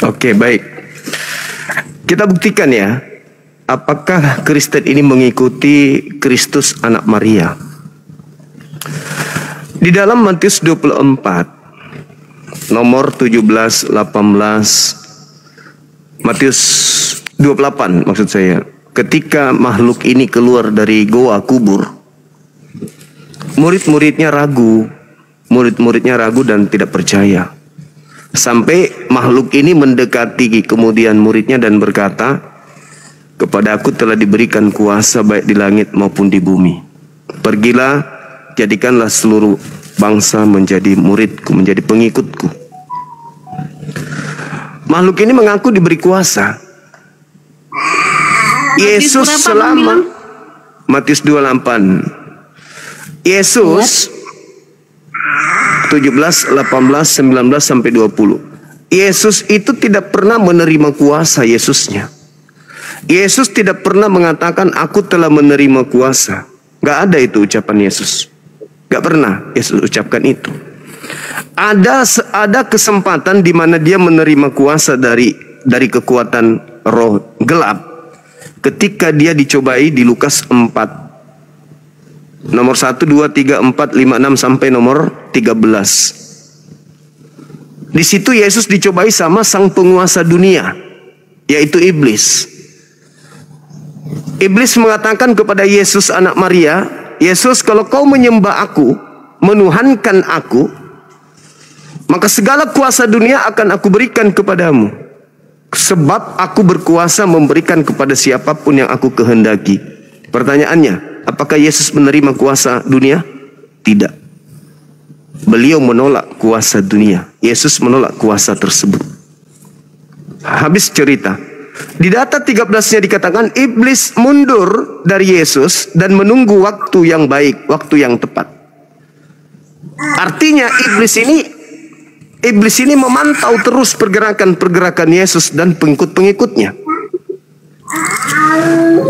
Oke, baik. Kita buktikan ya, apakah Kristen ini mengikuti Kristus anak Maria. Di dalam Matius 24 nomor 17, 18, Matius 28 maksud saya, ketika makhluk ini keluar dari goa kubur, murid-muridnya ragu dan tidak percaya. Sampai makhluk ini mendekati kemudian muridnya dan berkata, kepada aku telah diberikan kuasa baik di langit maupun di bumi. Pergilah, jadikanlah seluruh bangsa menjadi muridku, menjadi pengikutku. Makhluk ini mengaku diberi kuasa. Yesus selama Matius 28. Yesus 17, 18, 19 sampai 20. Yesus itu tidak pernah menerima kuasa Yesusnya. Yesus tidak pernah mengatakan aku telah menerima kuasa. Gak ada itu ucapan Yesus. Gak pernah Yesus ucapkan itu. Ada kesempatan di mana dia menerima kuasa dari kekuatan roh gelap ketika dia dicobai di Lukas 4 nomor 1, 2, 3, 4, 5, 6 sampai nomor 13. Di situ Yesus dicobai sama sang penguasa dunia, yaitu iblis. Iblis mengatakan kepada Yesus anak Maria, Yesus, kalau kau menyembah aku, menuhankan aku, maka segala kuasa dunia akan aku berikan kepadamu. Sebab aku berkuasa memberikan kepada siapapun yang aku kehendaki. Pertanyaannya, apakah Yesus menerima kuasa dunia? Tidak. Beliau menolak kuasa dunia. Yesus menolak kuasa tersebut. Habis cerita. Di data 13-nya dikatakan iblis mundur dari Yesus dan menunggu waktu yang baik, waktu yang tepat. Artinya iblis ini memantau terus pergerakan Yesus dan pengikut-pengikutnya.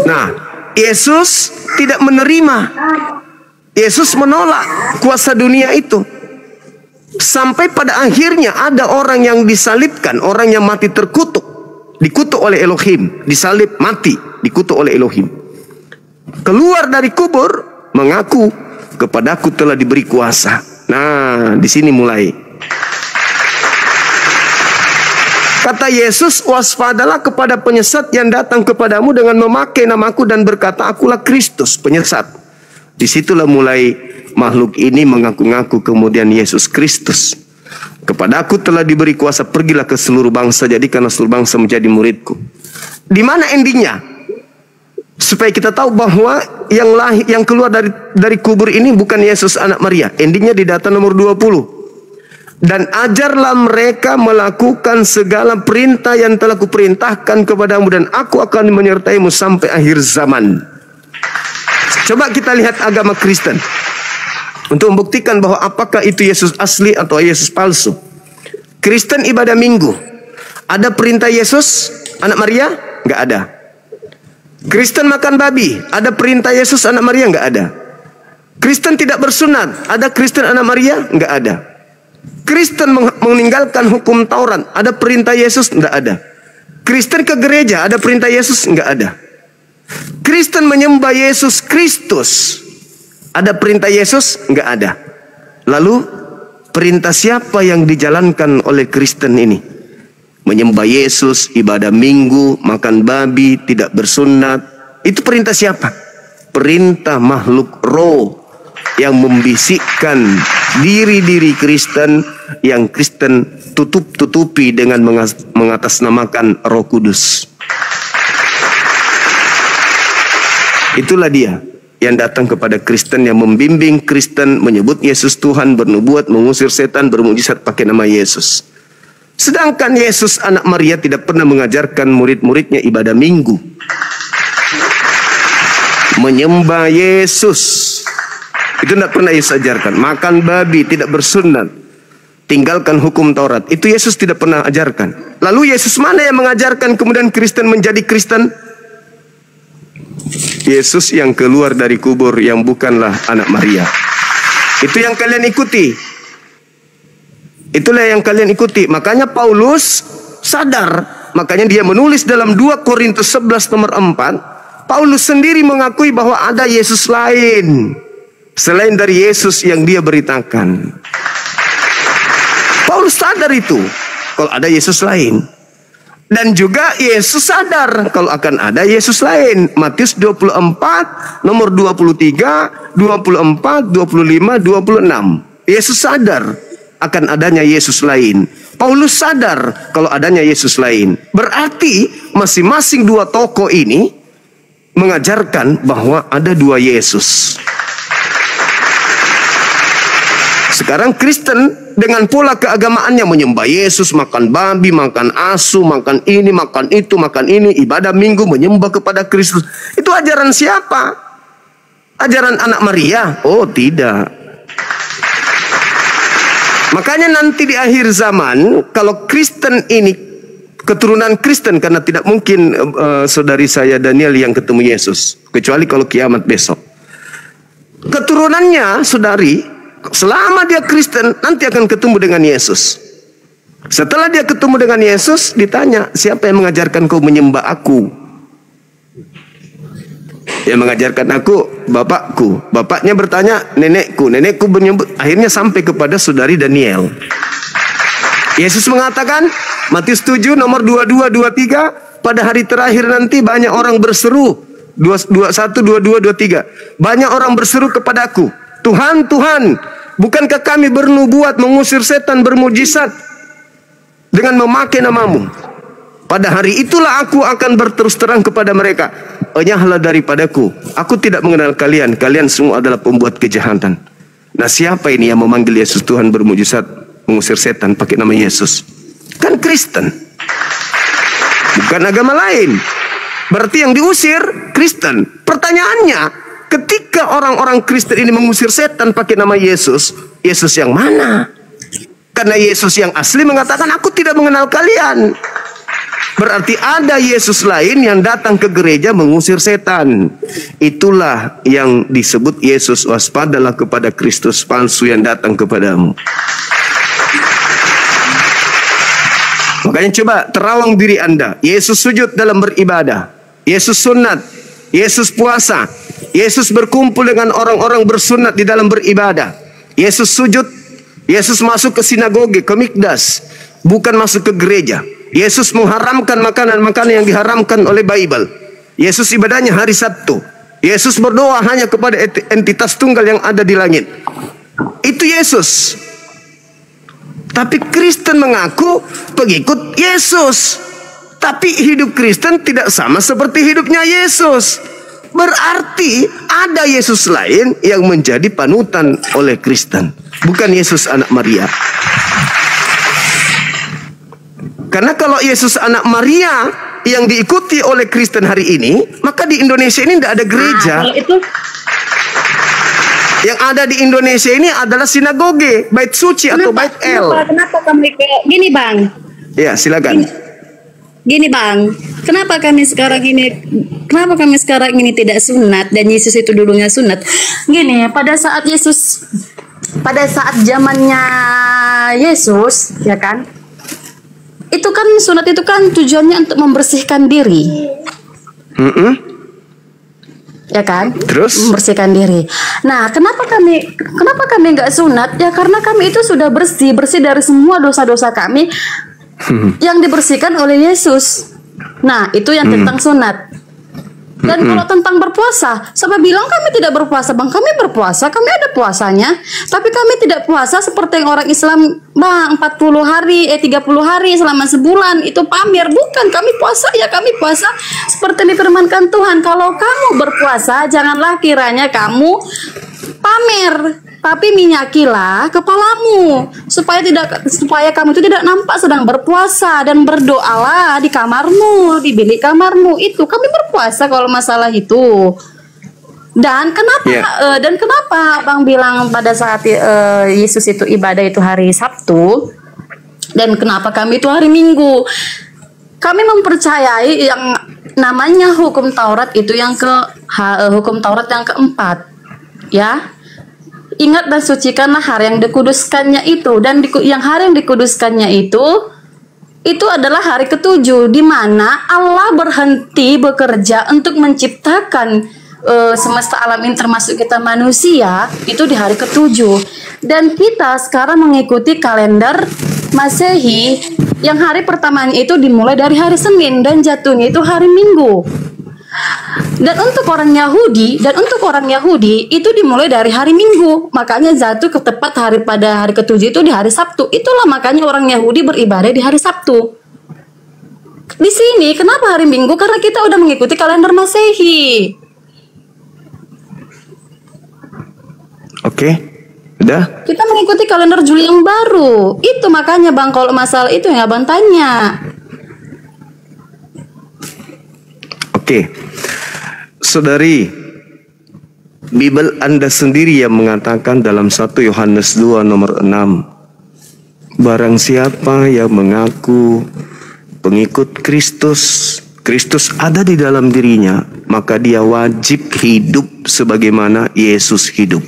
Nah, Yesus tidak menerima. Yesus menolak kuasa dunia itu. Sampai pada akhirnya ada orang yang disalibkan, orang yang mati terkutuk, dikutuk oleh Elohim, disalib, mati, dikutuk oleh Elohim. Keluar dari kubur, mengaku, kepadaku telah diberi kuasa. Nah, di sini mulai. Kata Yesus, waspadalah kepada penyesat yang datang kepadamu dengan memakai namaku dan berkata, akulah Kristus, penyesat. Disitulah mulai makhluk ini mengaku-ngaku kemudian Yesus Kristus. Kepadaku telah diberi kuasa, pergilah ke seluruh bangsa, jadikanlah seluruh bangsa menjadi muridku. Di mana endingnya? Supaya kita tahu bahwa yang keluar dari kubur ini bukan Yesus anak Maria. Endingnya di data nomor 20. Dan ajarlah mereka melakukan segala perintah yang telah kuperintahkan kepadamu, dan aku akan menyertaimu sampai akhir zaman. Coba kita lihat agama Kristen untuk membuktikan bahwa apakah itu Yesus asli atau Yesus palsu. Kristen ibadah minggu. Ada perintah Yesus anak Maria? Nggak ada. Kristen makan babi. Ada perintah Yesus anak Maria? Nggak ada. Kristen tidak bersunat. Ada Kristen anak Maria? Nggak ada. Kristen meninggalkan hukum Taurat. Ada perintah Yesus? Nggak ada. Kristen ke gereja. Ada perintah Yesus? Nggak ada. Kristen menyembah Yesus Kristus. Ada perintah Yesus? Nggak ada. Lalu perintah siapa yang dijalankan oleh Kristen ini? Menyembah Yesus, ibadah minggu, makan babi, tidak bersunat. Itu perintah siapa? Perintah makhluk roh yang membisikkan diri-diri Kristen, yang Kristen tutup-tutupi dengan mengatasnamakan Roh Kudus. Itulah dia yang datang kepada Kristen, yang membimbing Kristen menyebut Yesus Tuhan, bernubuat, mengusir setan, bermujizat pakai nama Yesus. Sedangkan Yesus anak Maria tidak pernah mengajarkan murid-muridnya ibadah minggu. Menyembah Yesus itu tidak pernah Yesus ajarkan. Makan babi, tidak bersunat, tinggalkan hukum Taurat, itu Yesus tidak pernah ajarkan. Lalu Yesus mana yang mengajarkan kemudian Kristen menjadi Kristen? Yesus yang keluar dari kubur, yang bukanlah anak Maria. Itu yang kalian ikuti. Itulah yang kalian ikuti. Makanya Paulus sadar. Makanya dia menulis dalam 2 Korintus 11 nomor 4. Paulus sendiri mengakui bahwa ada Yesus lain selain dari Yesus yang dia beritakan. Paulus sadar itu, kalau ada Yesus lain. Dan juga Yesus sadar kalau akan ada Yesus lain. Matius 24 nomor 23, 24, 25, 26. Yesus sadar akan adanya Yesus lain. Paulus sadar kalau adanya Yesus lain. Berarti masing-masing dua tokoh ini mengajarkan bahwa ada dua Yesus. Sekarang Kristen dengan pola keagamaannya menyembah Yesus, makan babi, makan asu, makan ini, makan itu, makan ini, ibadah minggu, menyembah kepada Kristus. Itu ajaran siapa? Ajaran anak Maria? Oh tidak. Makanya nanti di akhir zaman, kalau Kristen ini keturunan Kristen, karena tidak mungkin saudari saya Daniel yang ketemu Yesus, kecuali kalau kiamat besok. Keturunannya saudari, selama dia Kristen, nanti akan ketemu dengan Yesus. Setelah dia ketemu dengan Yesus, ditanya, siapa yang mengajarkan kau menyembah aku? Yang mengajarkan aku, bapakku. Bapaknya bertanya, nenekku. Nenekku menyebut, akhirnya sampai kepada saudari Daniel. Yesus mengatakan, Matius 7 nomor 22, 23, pada hari terakhir nanti banyak orang berseru, 21, 22, 23, banyak orang berseru kepadaku, Tuhan, Tuhan, bukankah kami bernubuat, mengusir setan, bermujizat dengan memakai namamu? Pada hari itulah aku akan berterus terang kepada mereka, enyahlah daripadaku, aku tidak mengenal kalian, kalian semua adalah pembuat kejahatan. Nah, siapa ini yang memanggil Yesus Tuhan, bermujizat, mengusir setan pakai nama Yesus? Kan Kristen, bukan agama lain. Berarti yang diusir Kristen. Pertanyaannya, ketika orang-orang Kristen ini mengusir setan pakai nama Yesus, Yesus yang mana? Karena Yesus yang asli mengatakan, aku tidak mengenal kalian. Berarti ada Yesus lain yang datang ke gereja mengusir setan. Itulah yang disebut Yesus. Waspadalah kepada Kristus palsu yang datang kepadamu. Makanya coba terawang diri Anda. Yesus sujud dalam beribadah. Yesus sunat. Yesus puasa. Yesus berkumpul dengan orang-orang bersunat di dalam beribadah. Yesus sujud. Yesus masuk ke sinagoge, ke mikdas. Bukan masuk ke gereja. Yesus mengharamkan makanan-makanan yang diharamkan oleh Bible. Yesus ibadahnya hari Sabtu. Yesus berdoa hanya kepada entitas tunggal yang ada di langit. Itu Yesus. Tapi Kristen mengaku pengikut Yesus. Tapi hidup Kristen tidak sama seperti hidupnya Yesus. Berarti ada Yesus lain yang menjadi panutan oleh Kristen. Bukan Yesus anak Maria. Karena kalau Yesus anak Maria yang diikuti oleh Kristen hari ini, maka di Indonesia ini tidak ada gereja. Kalau itu Yang ada di Indonesia ini adalah sinagoge, bait suci atau bait El. Kenapa kami kayak gini, Bang? Ya, silakan. Gini, Bang. Kenapa kami sekarang ini tidak sunat dan Yesus itu dulunya sunat? Gini, pada saat zamannya Yesus, ya kan? Itu kan sunat itu kan tujuannya untuk membersihkan diri. Ya kan? Terus? Membersihkan diri. Nah, kenapa kami nggak sunat? Ya karena kami itu sudah bersih dari semua dosa-dosa kami yang dibersihkan oleh Yesus. Nah, itu yang tentang sunat. Dan kalau tentang berpuasa, siapa bilang kami tidak berpuasa, Bang? Kami berpuasa, kami ada puasanya. Tapi kami tidak puasa seperti yang orang Islam, Bang, 40 hari, 30 hari selama sebulan, itu pamer. Bukan, kami puasa, ya kami puasa seperti difirmankan Tuhan. Kalau kamu berpuasa, janganlah kiranya kamu pamer, tapi minyakilah kepalamu supaya kamu itu tidak nampak sedang berpuasa, dan berdoalah di kamarmu, di bilik kamarmu. Itu kami berpuasa kalau masalah itu. Dan kenapa Bang bilang pada saat Yesus itu ibadah itu hari Sabtu, dan kenapa kami itu hari Minggu? Kami mempercayai yang namanya hukum Taurat itu hukum Taurat yang keempat, ya. Ingat dan sucikanlah hari yang dikuduskannya itu, dan yang hari yang dikuduskannya itu adalah hari ketujuh, di mana Allah berhenti bekerja untuk menciptakan semesta alam ini termasuk kita manusia itu di hari ketujuh. Dan kita sekarang mengikuti kalender Masehi yang hari pertamanya itu dimulai dari hari Senin dan jatuhnya itu hari Minggu. Dan untuk orang Yahudi itu dimulai dari hari Minggu, makanya jatuh ke tepat pada hari ketujuh itu di hari Sabtu. Itulah makanya orang Yahudi beribadah di hari Sabtu. Di sini kenapa hari Minggu? Karena kita udah mengikuti kalender Masehi. Oke, udah. Kita mengikuti kalender Juli yang baru. Itu makanya, Bang, kalau masalah itu yang Abang tanya. Oke, saudari, Bible Anda sendiri yang mengatakan dalam 1 Yohanes 2 nomor 6, barang siapa yang mengaku pengikut Kristus ada di dalam dirinya, maka dia wajib hidup sebagaimana Yesus hidup.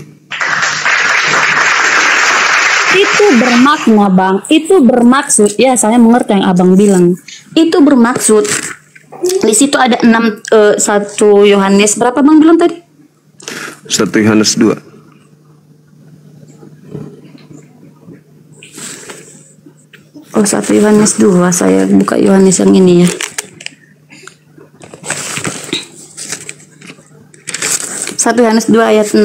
Itu bermakna, Bang. Itu bermaksud, ya saya mengerti yang Abang bilang. Itu bermaksud. Di situ ada 1 Yohanes berapa Bang bilang tadi? 1 Yohanes 2. Oh, 1 Yohanes 2. Saya buka Yohanes yang ini ya. Satu Yohanes 2 ayat 6.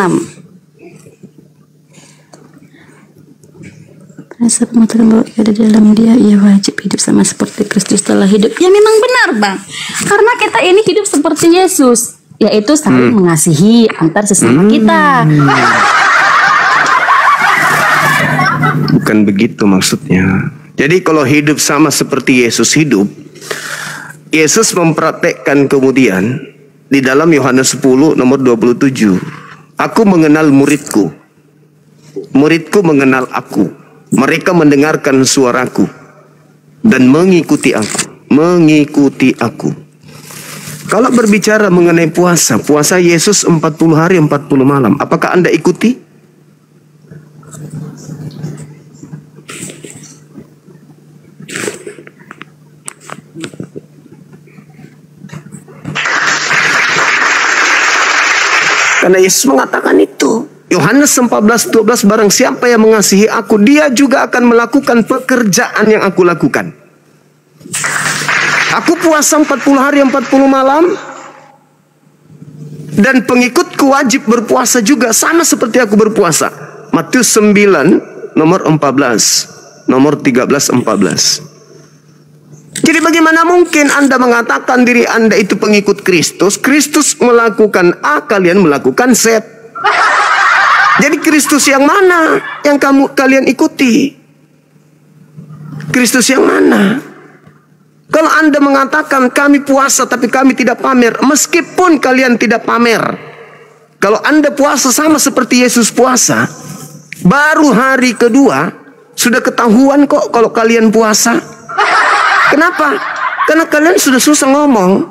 Rasa mengatakan bahwa ada di dalam dia, ia wajib hidup sama seperti Kristus telah hidup. Ya memang benar, Bang. Karena kita ini hidup seperti Yesus, yaitu saling mengasihi antar sesama kita. Bukan begitu maksudnya. Jadi kalau hidup sama seperti Yesus hidup, Yesus mempraktekkan kemudian di dalam Yohanes 10 nomor 27. Aku mengenal muridku, muridku mengenal aku. Mereka mendengarkan suaraku dan mengikuti aku. mengikuti aku. Kalau berbicara mengenai puasa, puasa Yesus 40 hari 40 malam, apakah Anda ikuti? Karena Yesus mengatakan itu. Yohanes 14:12, barang siapa yang mengasihi aku, dia juga akan melakukan pekerjaan yang aku lakukan. Aku puasa 40 hari 40 malam, dan pengikutku wajib berpuasa juga sama seperti aku berpuasa. Matius 9 nomor 14, nomor 13-14. Jadi bagaimana mungkin Anda mengatakan diri Anda itu pengikut Kristus? Kristus melakukan A, kalian melakukan Z. Jadi Kristus yang mana yang kalian ikuti? Kristus yang mana? Kalau Anda mengatakan kami puasa tapi kami tidak pamer, meskipun kalian tidak pamer, kalau Anda puasa sama seperti Yesus puasa, baru hari kedua sudah ketahuan kok kalau kalian puasa. Kenapa? Karena kalian sudah susah ngomong.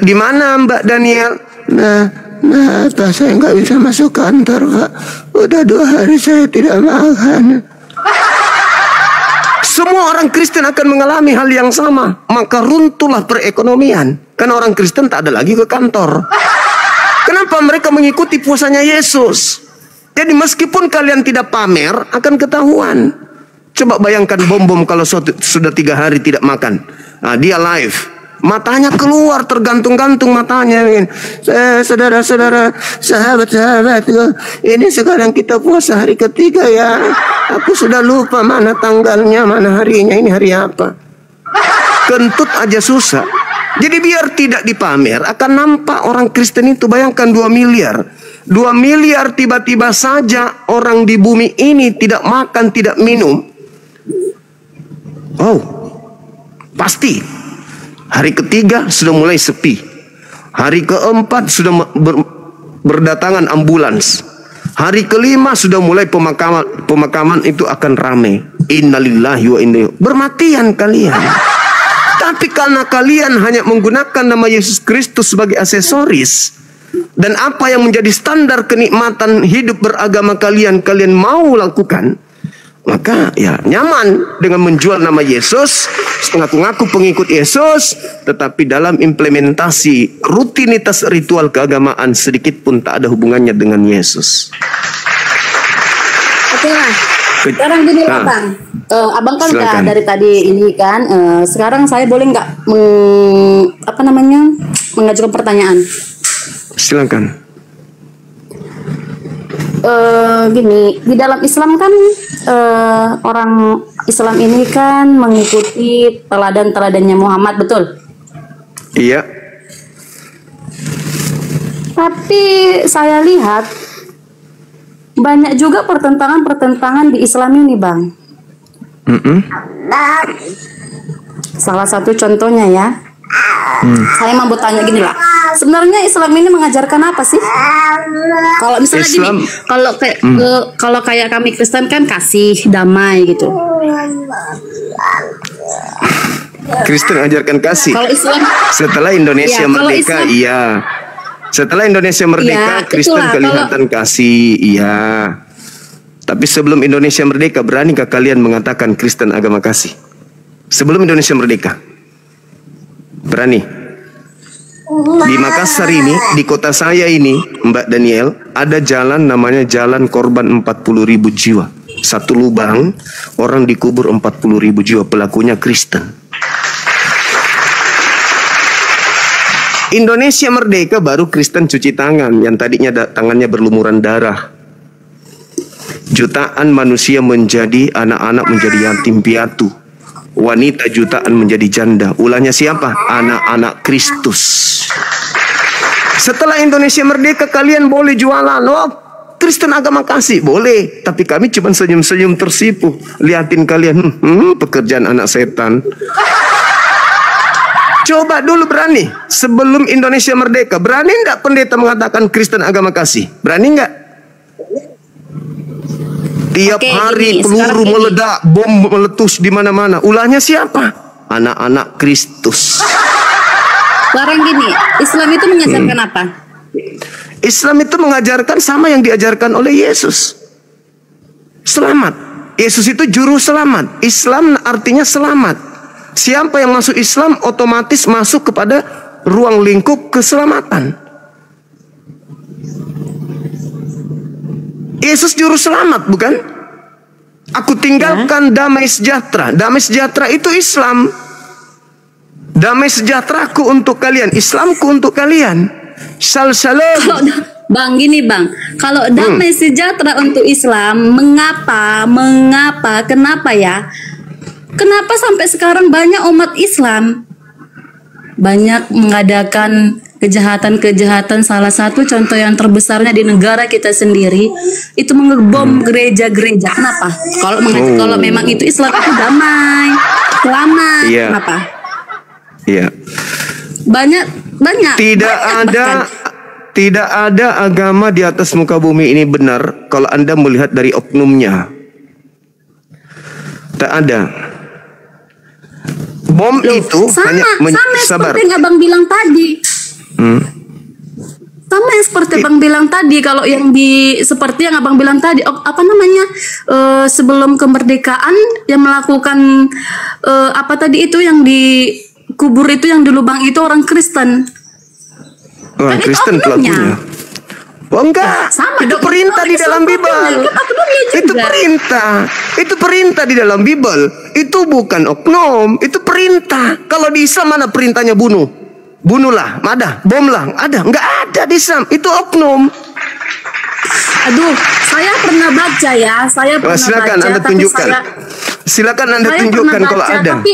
Di mana Mbak Daniel? Pak, saya nggak bisa masuk kantor, Pak. Udah 2 hari saya tidak makan. Semua orang Kristen akan mengalami hal yang sama. Maka runtuhlah perekonomian. Karena orang Kristen tak ada lagi ke kantor. Kenapa? Mereka mengikuti puasanya Yesus. Jadi meskipun kalian tidak pamer, akan ketahuan. Coba bayangkan bom-bom kalau sudah 3 hari tidak makan. Nah, dia live. Matanya keluar, tergantung-gantung matanya. Saudara-saudara, sahabat-sahabat, ini sekarang kita puasa hari ketiga ya. Aku sudah lupa mana tanggalnya, mana harinya, ini hari apa. Kentut aja susah. Jadi biar tidak dipamer, akan nampak orang Kristen itu, bayangkan 2 miliar. 2 miliar tiba-tiba saja orang di bumi ini tidak makan, tidak minum. Oh, pasti. Hari ketiga sudah mulai sepi. Hari keempat sudah berdatangan ambulans. Hari kelima sudah mulai pemakaman itu akan ramai. Innalillahi wa inna ilaihi. Bermatian kalian. Tapi karena kalian hanya menggunakan nama Yesus Kristus sebagai aksesoris, dan apa yang menjadi standar kenikmatan hidup beragama kalian mau lakukan, maka ya nyaman dengan menjual nama Yesus, ngaku-ngaku pengikut Yesus, tetapi dalam implementasi rutinitas ritual keagamaan sedikit pun tak ada hubungannya dengan Yesus. Oke lah. Sekarang gini lah Bang, Abang kan udah dari tadi ini kan, sekarang saya boleh nggak mengajukan pertanyaan? Silakan. Gini, di dalam Islam kan orang Islam ini kan mengikuti teladan-teladannya Muhammad, betul? Iya. Tapi saya lihat banyak juga pertentangan-pertentangan di Islam ini, Bang. Salah satu contohnya ya, saya mau bertanya gini lah. Sebenarnya Islam ini mengajarkan apa sih? Kalau misalnya Islam, gini, kalau kayak kami Kristen kan kasih, damai gitu. Kristen ajarkan kasih. Kalau Islam, setelah Indonesia merdeka, Islam, iya. Setelah Indonesia merdeka, Kristen itulah, kelihatan kasih, iya. Tapi sebelum Indonesia merdeka, beranikah kalian mengatakan Kristen agama kasih? Sebelum Indonesia merdeka, berani? Di Makassar ini, di kota saya ini, Mbak Daniel, ada jalan namanya Jalan Korban 40.000 jiwa. Satu lubang, orang dikubur 40.000 jiwa, pelakunya Kristen. Indonesia merdeka baru Kristen cuci tangan, yang tadinya tangannya berlumuran darah. Jutaan manusia menjadi anak-anak menjadi yatim piatu. Wanita jutaan menjadi janda. Ulahnya siapa? Anak-anak Kristus. Setelah Indonesia merdeka, kalian boleh jualan. Oh, Kristen agama kasih, boleh. Tapi kami cuma senyum-senyum tersipu. Liatin kalian, pekerjaan anak setan. Coba dulu berani. Sebelum Indonesia merdeka, berani nggak pendeta mengatakan Kristen agama kasih? Berani nggak? Tiap hari peluru meledak, bom meletus di mana-mana. Ulahnya siapa? anak-anak Kristus. Sekarang gini, Islam itu mengajarkan apa? Islam itu mengajarkan sama yang diajarkan oleh Yesus. Selamat. Yesus itu juru selamat. Islam artinya selamat. Siapa yang masuk Islam otomatis masuk kepada ruang lingkup keselamatan. Yesus juru selamat, bukan? Aku tinggalkan damai sejahtera. Damai sejahtera itu Islam. Damai sejahteraku untuk kalian, Islamku untuk kalian. Salam. Bang, gini bang, kalau damai sejahtera untuk Islam, kenapa ya? Kenapa sampai sekarang banyak umat Islam banyak mengadakan kejahatan-kejahatan? Salah satu contoh yang terbesarnya di negara kita sendiri itu mengebom gereja-gereja. Kenapa? Kalau memang itu Islam itu damai, selamat, kenapa? Iya. Banyak. Tidak ada agama di atas muka bumi ini benar kalau Anda melihat dari oknumnya. Tak ada. Bom itu sama sabar. seperti yang abang bilang tadi. Sama yang seperti abang bilang tadi. Kalau yang seperti yang abang bilang tadi, apa namanya, sebelum kemerdekaan yang melakukan apa tadi itu yang di kubur itu, yang di lubang itu orang Kristen. Orang Kristen pelakunya. Oh enggak, sama, itu perintah di dalam Bible. Itu perintah. Itu perintah di dalam Bible. Itu bukan oknum, itu perintah. Kalau di Islam mana perintahnya bunuh? Bunuhlah, ada, bomlah, ada. Enggak ada di Islam, itu oknum. Aduh, saya pernah baca ya, silakan baca, Anda tunjukkan. Silakan Anda tunjukkan kalau ada.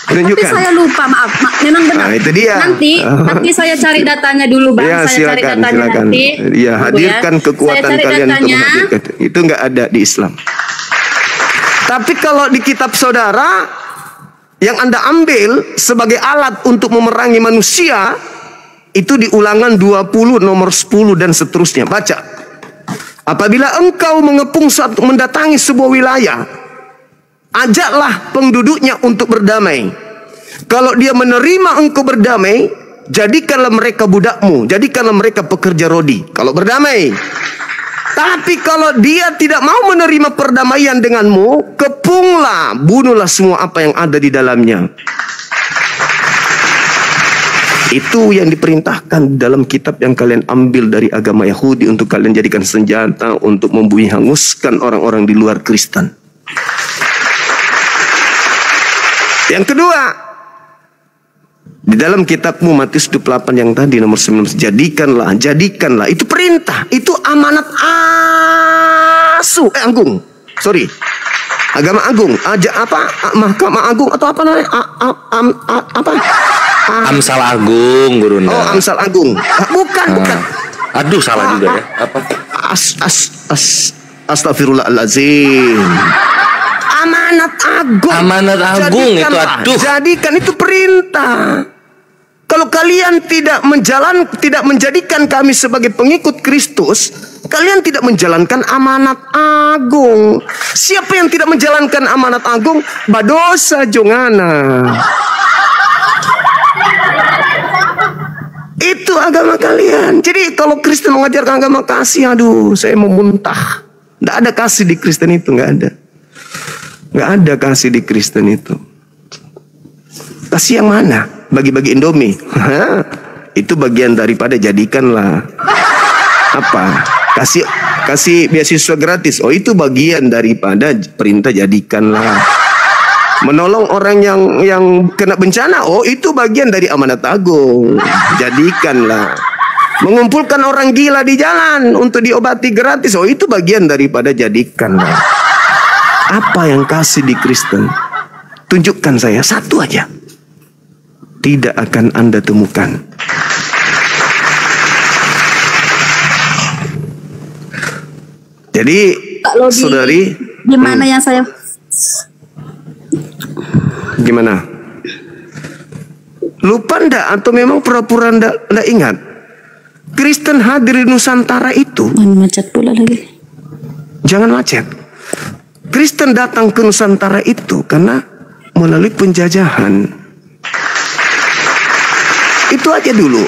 Tapi saya lupa, maaf, memang benar. Nah, itu dia. Nanti saya cari datanya dulu, Bang. Ya, saya cari datanya silakan. nanti. Ya, hadirkan kekuatan kalian untuk datanya. menghadirkan. Itu nggak ada di Islam. Tapi kalau di kitab saudara yang Anda ambil sebagai alat untuk memerangi manusia, itu di Ulangan 20 nomor 10 dan seterusnya. Baca. Apabila engkau mengepung mendatangi sebuah wilayah, ajaklah penduduknya untuk berdamai. Kalau dia menerima engkau berdamai, jadikanlah mereka budakmu, jadikanlah mereka pekerja rodi. Kalau berdamai. Tapi kalau dia tidak mau menerima perdamaian denganmu, kepunglah, bunuhlah semua apa yang ada di dalamnya. Itu yang diperintahkan dalam kitab yang kalian ambil dari agama Yahudi untuk kalian jadikan senjata untuk membunuh, hanguskan orang-orang di luar Kristen. Yang kedua, di dalam kitabmu Matius 28 yang tadi nomor 19, jadikanlah, itu perintah, itu amanat agung, sorry, agama agung, mahkamah agung atau apa namanya, Amsal Agung, Gurunda. Oh, Amsal Agung, bukan. Aduh, salah juga ya, apa? Astagfirullahaladzim. Amanat agung itu, aduh. Jadikan, itu perintah. Kalau kalian tidak menjadikan kami sebagai pengikut Kristus, kalian tidak menjalankan amanat agung. Siapa yang tidak menjalankan amanat agung, badosa jongana. Itu agama kalian. Jadi kalau Kristen mengajarkan agama kasih, aduh, saya mau muntah. Tidak ada kasih di Kristen itu, nggak ada. Nggak ada kasih di Kristen itu. Kasih yang mana? Bagi-bagi Indomie. Itu bagian daripada jadikanlah. Apa? Kasih beasiswa gratis. Oh, itu bagian daripada perintah jadikanlah. Menolong orang yang kena bencana. Oh, itu bagian dari amanat agung. Jadikanlah. Mengumpulkan orang gila di jalan untuk diobati gratis. Oh, itu bagian daripada jadikanlah. Apa yang kasih di Kristen? Tunjukkan saya satu aja. Tidak akan Anda temukan. Jadi, saudari, gimana yang saya? Gimana? Lupa ndak atau memang pura-pura ndak ingat? Kristen hadir di Nusantara itu. Macet pula lagi. Jangan macet. Kristen datang ke Nusantara itu karena melalui penjajahan. Itu aja dulu.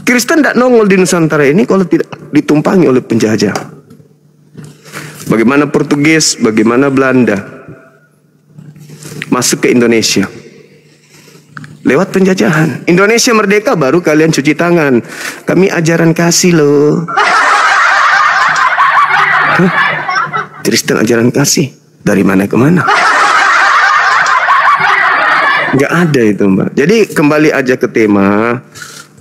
Kristen tidak nongol di Nusantara ini kalau tidak ditumpangi oleh penjajah. Bagaimana Portugis, bagaimana Belanda masuk ke Indonesia lewat penjajahan. Indonesia merdeka baru kalian cuci tangan. Kami ajaran kasih loh. Hah? Kristen ajaran kasih dari mana ke mana? Nggak ada itu, Mbak. Jadi kembali aja ke tema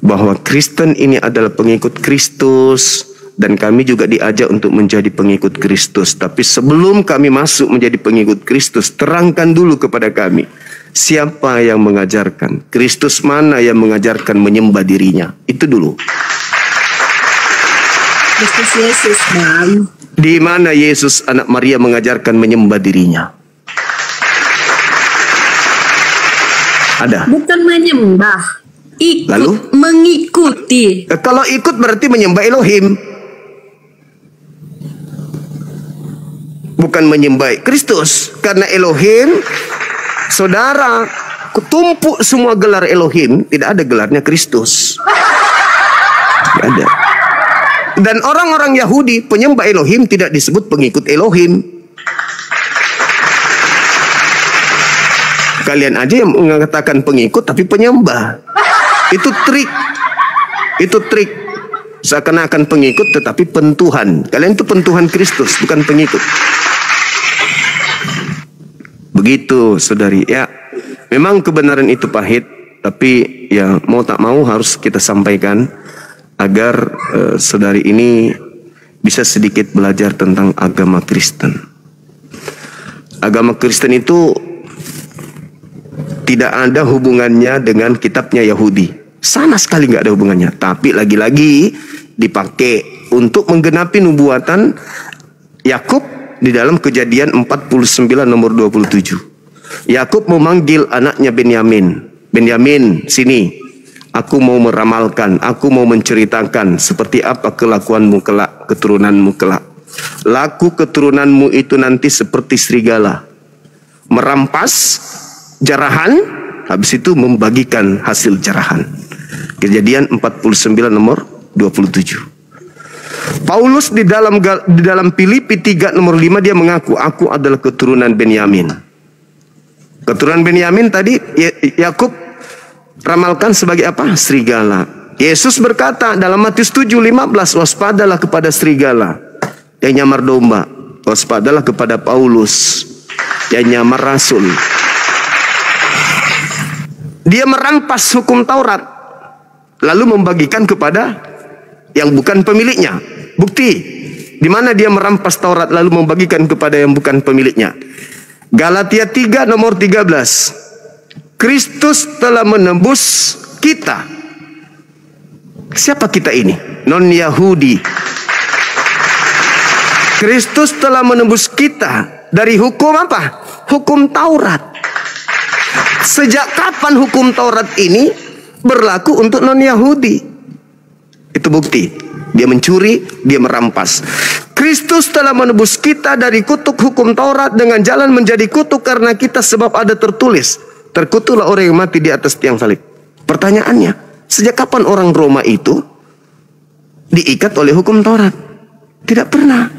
bahwa Kristen ini adalah pengikut Kristus dan kami juga diajak untuk menjadi pengikut Kristus. Tapi sebelum kami masuk menjadi pengikut Kristus, terangkan dulu kepada kami siapa yang mengajarkan, Kristus mana yang mengajarkan menyembah dirinya. Itu dulu. Kristus Yesus, Bang. Di mana Yesus anak Maria mengajarkan menyembah dirinya? Ada. Bukan menyembah. Ikut, Lalu? mengikuti. Kalau ikut berarti menyembah Elohim. Bukan menyembah Kristus. Karena Elohim, saudara, kutumpuk semua gelar Elohim, tidak ada gelarnya Kristus. Tidak ada. Dan orang-orang Yahudi, penyembah Elohim tidak disebut pengikut Elohim. Kalian aja yang mengatakan pengikut tapi penyembah. Itu trik. Itu trik. Seakan-akan pengikut tetapi pentuhan. Kalian itu pentuhan Kristus, bukan pengikut. Begitu, saudari. Ya, memang kebenaran itu pahit, tapi ya mau tak mau harus kita sampaikan agar saudari ini bisa sedikit belajar tentang agama Kristen. Agama Kristen itu tidak ada hubungannya dengan kitabnya Yahudi. Sama sekali nggak ada hubungannya. Tapi lagi-lagi dipakai untuk menggenapi nubuatan Yakub di dalam Kejadian 49 nomor 27. Yakub memanggil anaknya Benyamin. Benyamin, sini. Aku mau meramalkan, aku mau menceritakan seperti apa kelakuanmu kelak, keturunanmu kelak. Laku keturunanmu itu nanti seperti serigala, merampas jarahan, habis itu membagikan hasil jarahan. Kejadian 49 nomor 27. Paulus di dalam Filipi 3 nomor 5 dia mengaku, aku adalah keturunan Benyamin. Keturunan Benyamin tadi Yakub ramalkan sebagai apa? Serigala. Yesus berkata dalam Matius 7:15, waspadalah kepada serigala yang nyamar domba, waspadalah kepada Paulus yang nyamar rasul. Dia merampas hukum Taurat lalu membagikan kepada yang bukan pemiliknya. Bukti di mana dia merampas Taurat lalu membagikan kepada yang bukan pemiliknya. Galatia 3 nomor 13. Kristus telah menebus kita. Siapa kita ini? Non-Yahudi. Kristus telah menebus kita dari hukum apa? Hukum Taurat. Sejak kapan hukum Taurat ini berlaku untuk non-Yahudi? Itu bukti. Dia mencuri, dia merampas. Kristus telah menebus kita dari kutuk hukum Taurat dengan jalan menjadi kutuk karena kita, sebab ada tertulis, terkutuklah orang yang mati di atas tiang salib. Pertanyaannya, sejak kapan orang Roma itu diikat oleh hukum Taurat? Tidak pernah.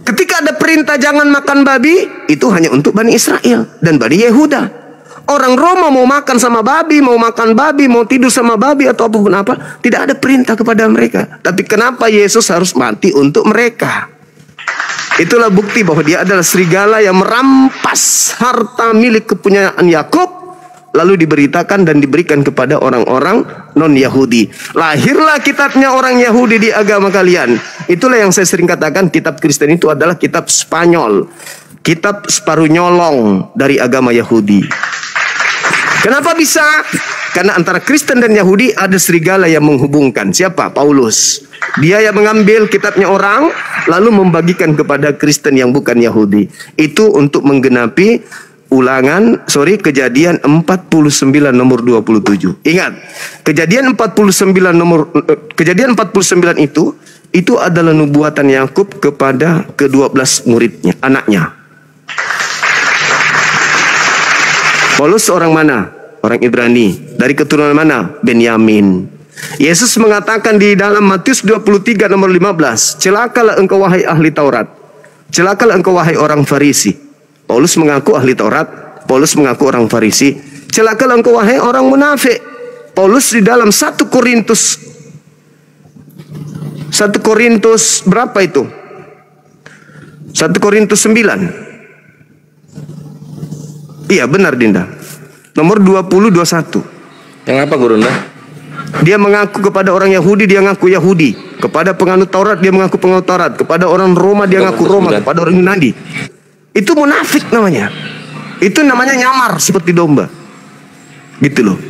Ketika ada perintah jangan makan babi, itu hanya untuk Bani Israel dan Bani Yehuda. Orang Roma mau makan sama babi, mau makan babi, mau tidur sama babi atau apapun apa, tidak ada perintah kepada mereka. Tapi kenapa Yesus harus mati untuk mereka? Itulah bukti bahwa dia adalah serigala yang merampas harta milik kepunyaan Yakub, lalu diberitakan dan diberikan kepada orang-orang non-Yahudi. Lahirlah kitabnya orang Yahudi di agama kalian. Itulah yang saya sering katakan, kitab Kristen itu adalah kitab Spanyol, kitab separuh nyolong dari agama Yahudi. Kenapa bisa? Karena antara Kristen dan Yahudi ada serigala yang menghubungkan. Siapa? Paulus. Dia yang mengambil kitabnya orang lalu membagikan kepada Kristen yang bukan Yahudi. Itu untuk menggenapi Kejadian 49 nomor 27. Ingat, Kejadian 49 itu adalah nubuatan Yakub kepada ke-12 muridnya, anaknya. Paulus orang mana? Orang Ibrani. Dari keturunan mana? Benyamin. Yesus mengatakan di dalam Matius 23 nomor 15, celakalah engkau wahai ahli Taurat, celakalah engkau wahai orang Farisi. Paulus mengaku ahli Taurat, Paulus mengaku orang Farisi. Celakalah engkau wahai orang munafik. Paulus di dalam 1 Korintus berapa itu? 1 Korintus 9. Iya benar Dinda. Nomor 20-21. Yang apa Guru Nda? Dia mengaku kepada orang Yahudi, dia ngaku Yahudi. Kepada penganut Taurat, dia mengaku penganut Taurat. Kepada orang Roma, dia ngaku Roma. Kepada orang Yunani. Itu munafik namanya. Itu namanya nyamar seperti domba. Gitu loh.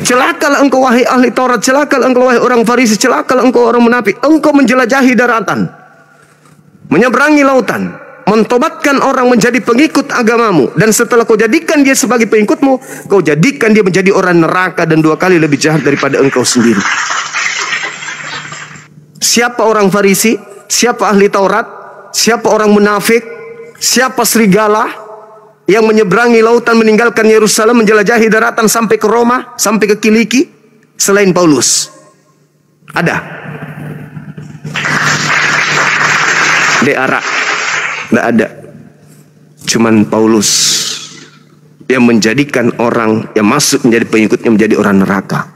Celakalah engkau wahai ahli Taurat, celakalah engkau wahai orang Farisi, celakalah engkau orang munafik. Engkau menjelajahi daratan, menyeberangi lautan, mentobatkan orang menjadi pengikut agamamu, dan setelah kau jadikan dia sebagai pengikutmu, kau jadikan dia menjadi orang neraka dan 2 kali lebih jahat daripada engkau sendiri. Siapa orang Farisi? Siapa ahli Taurat? Siapa orang munafik? Siapa serigala yang menyeberangi lautan, meninggalkan Yerusalem, menjelajahi daratan sampai ke Roma, sampai ke Kiliki, selain Paulus? Ada? Deara? Tidak ada. Cuman Paulus yang menjadikan orang yang masuk menjadi pengikutnya menjadi orang neraka.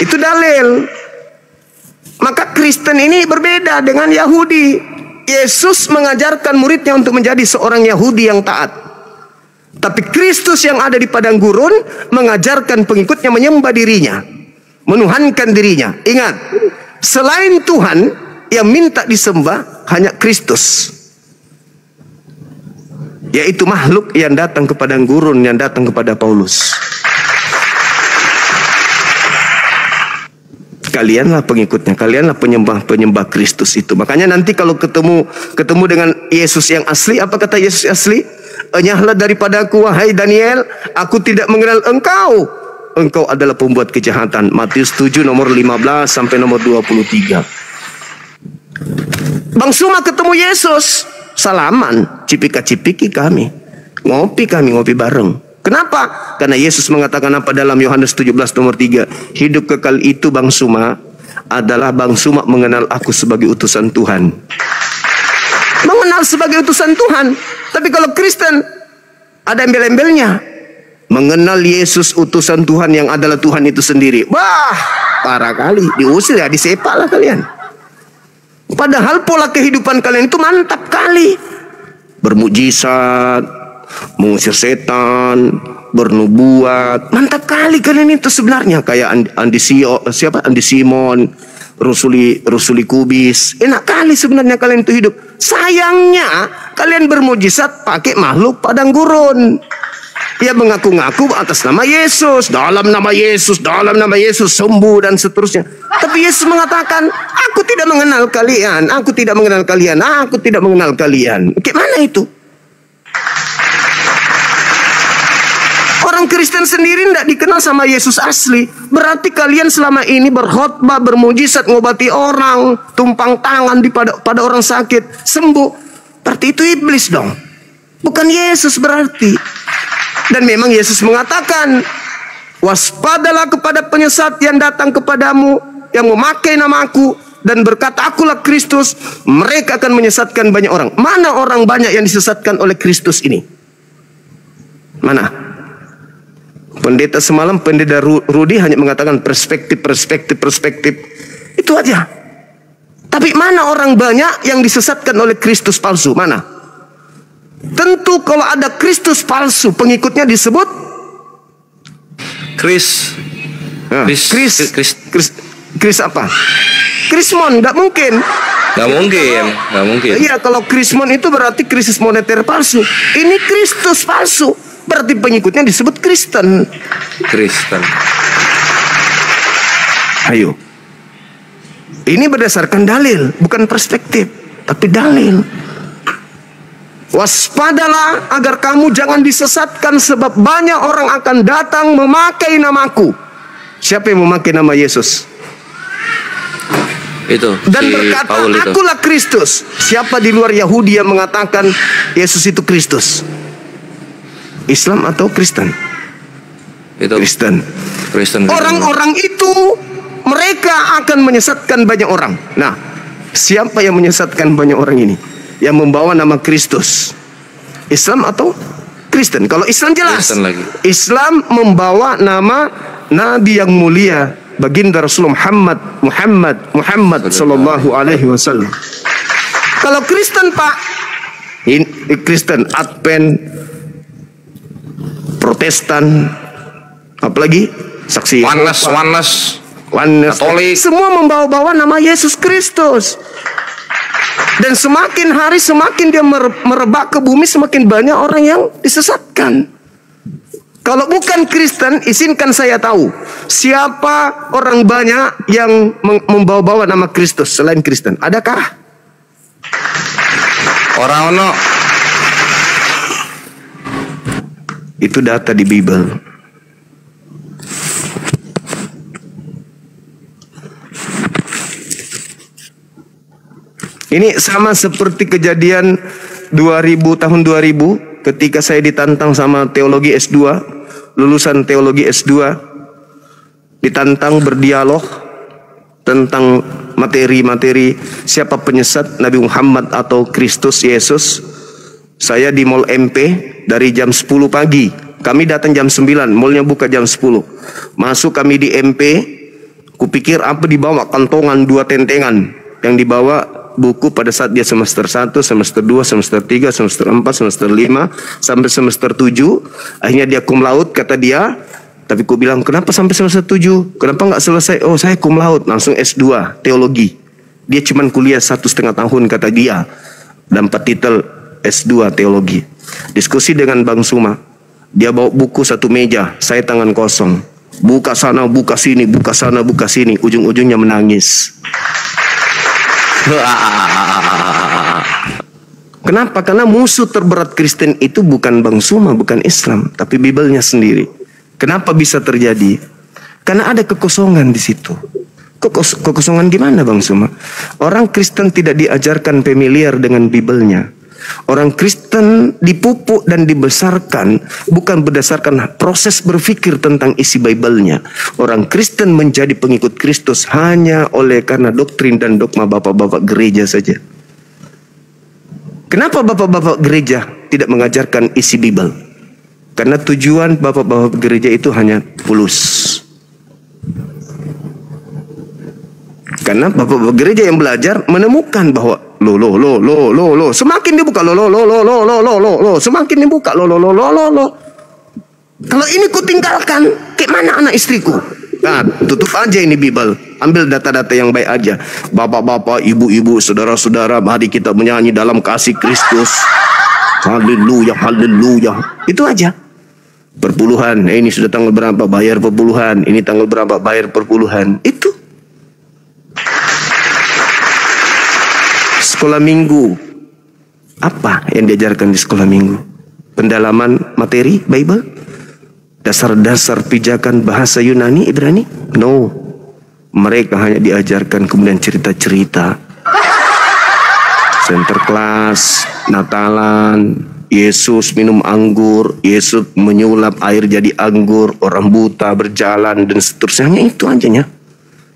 Itu dalil. Maka Kristen ini berbeda dengan Yahudi. Yesus mengajarkan muridnya untuk menjadi seorang Yahudi yang taat. Tapi Kristus yang ada di padang gurun mengajarkan pengikutnya menyembah dirinya, menuhankan dirinya. Ingat, selain Tuhan yang minta disembah hanya Kristus, yaitu makhluk yang datang ke padang gurun, yang datang kepada Paulus. Kalianlah pengikutnya, kalianlah penyembah Kristus itu. Makanya nanti kalau ketemu dengan Yesus yang asli, apa kata Yesus asli? Enyahlah daripadaku wahai Daniel, aku tidak mengenal engkau. Engkau adalah pembuat kejahatan. Matius 7 nomor 15 sampai nomor 23. Bang Suma ketemu Yesus, salaman, cipika-cipiki kami, ngopi bareng. Kenapa? Karena Yesus mengatakan apa dalam Yohanes 17 nomor 3? Hidup kekal itu Bang Suma adalah Bang Suma mengenal aku sebagai utusan Tuhan. Mengenal sebagai utusan Tuhan. Tapi kalau Kristen ada embel-embelnya. Mengenal Yesus utusan Tuhan yang adalah Tuhan itu sendiri. Wah, parah kali. Diusir ya, disepak lah kalian. Padahal pola kehidupan kalian itu mantap kali. Bermujizat, mengusir setan, bernubuat, mantap kali kalian itu sebenarnya. Kayak Andi Simon, Rusuli Kubis, enak kali sebenarnya kalian itu hidup. Sayangnya kalian bermujizat pakai makhluk padang gurun. Ia mengaku-ngaku atas nama Yesus, dalam nama Yesus sembuh dan seterusnya. Tapi Yesus mengatakan, aku tidak mengenal kalian, aku tidak mengenal kalian, aku tidak mengenal kalian. Gimana itu? Orang Kristen sendiri tidak dikenal sama Yesus asli. Berarti kalian selama ini berkhotbah, bermujizat, ngobati orang, tumpang tangan pada orang sakit, sembuh. Berarti itu iblis dong. Bukan Yesus berarti. Dan memang Yesus mengatakan, waspadalah kepada penyesat yang datang kepadamu, yang memakai namaku dan berkata akulah Kristus. Mereka akan menyesatkan banyak orang. Mana orang banyak yang disesatkan oleh Kristus ini? Mana? Pendeta semalam, pendeta Rudi hanya mengatakan perspektif. Itu aja. Tapi mana orang banyak yang disesatkan oleh Kristus palsu? Mana? Tentu kalau ada Kristus palsu, pengikutnya disebut Kris apa? Krismon, nggak mungkin. Nggak mungkin. Iya, kalau Krismon itu berarti krisis moneter palsu. Ini Kristus palsu, berarti pengikutnya disebut Kristen. Ayo, ini berdasarkan dalil, bukan perspektif, tapi dalil. Waspadalah agar kamu jangan disesatkan, sebab banyak orang akan datang memakai namaku. Siapa yang memakai nama Yesus? Itu dan si berkata, Paul itu. akulah Kristus. Siapa di luar Yahudi yang mengatakan Yesus itu Kristus? Islam atau Kristen? Itu Kristen. Kristen. Orang-orang itu mereka akan menyesatkan banyak orang. Nah, siapa yang menyesatkan banyak orang ini? Yang membawa nama Kristus. Islam atau Kristen? Kalau Islam jelas. Kristen lagi. Islam membawa nama Nabi yang mulia, baginda Rasul Muhammad sallallahu alaihi wasallam. Kalau Kristen, Pak, Kristen, Advent, Protestan, apalagi saksi Oneness, Katolik, semua membawa-bawa nama Yesus Kristus. Dan semakin hari semakin dia merebak ke bumi, semakin banyak orang yang disesatkan. Kalau bukan Kristen, izinkan saya tahu siapa orang banyak yang membawa-bawa nama Kristus selain Kristen. Adakah? orang ono. Itu data di Bible. Ini sama seperti kejadian tahun 2000 ketika saya ditantang sama teologi S2, lulusan teologi S2, ditantang berdialog tentang materi-materi siapa penyesat, Nabi Muhammad atau Kristus Yesus. Saya di Mall MP dari jam 10 pagi. Kami datang jam 9, mallnya buka jam 10. Masuk kami di MP, kupikir apa dibawa, kantongan 2 tentengan. Yang dibawa buku pada saat dia semester 1, semester 2, semester 3, semester 4, semester 5, sampai semester 7. Akhirnya dia cum laude, kata dia. Tapi ku bilang, kenapa sampai semester 7? Kenapa nggak selesai? Oh, saya cum laude, langsung S2, teologi. Dia cuma kuliah 1,5 tahun, kata dia. Dapat titel S2, teologi. Diskusi dengan Bang Suma. Dia bawa buku 1 meja, saya tangan kosong. Buka sana, buka sini, buka sana, buka sini. Ujung-ujungnya menangis. Kenapa? Karena musuh terberat Kristen itu bukan Bang Suma, bukan Islam, tapi Bibelnya sendiri. Kenapa bisa terjadi? Karena ada kekosongan di situ. Kekosongan gimana, Bang Suma? Orang Kristen tidak diajarkan familiar dengan Bibelnya. Orang Kristen dipupuk dan dibesarkan bukan berdasarkan proses berpikir tentang isi Bible-nya. Orang Kristen menjadi pengikut Kristus hanya oleh karena doktrin dan dogma bapak-bapak gereja saja. Kenapa bapak-bapak gereja tidak mengajarkan isi Bible? Karena tujuan bapak-bapak gereja itu hanya fulus. Karena bapak-bapak gereja yang belajar menemukan bahwa lo semakin dibuka lo semakin dibuka lo. Kalau ini ku tinggalkan, kayak mana anak istriku? Nah, tutup aja ini Bible. Ambil data-data yang baik aja. Bapak-bapak, ibu-ibu, saudara-saudara, mari kita menyanyi dalam kasih Kristus. Haleluya, haleluya. Itu aja. Perpuluhan, ini sudah tanggal berapa bayar perpuluhan, ini tanggal berapa bayar perpuluhan. Itu. Sekolah minggu, apa yang diajarkan di sekolah minggu? Pendalaman materi Bible? Dasar-dasar pijakan bahasa Yunani, Ibrani? No. Mereka hanya diajarkan kemudian cerita-cerita. Center class, Natalan, Yesus minum anggur, Yesus menyulap air jadi anggur, orang buta berjalan dan seterusnya. Itu aja.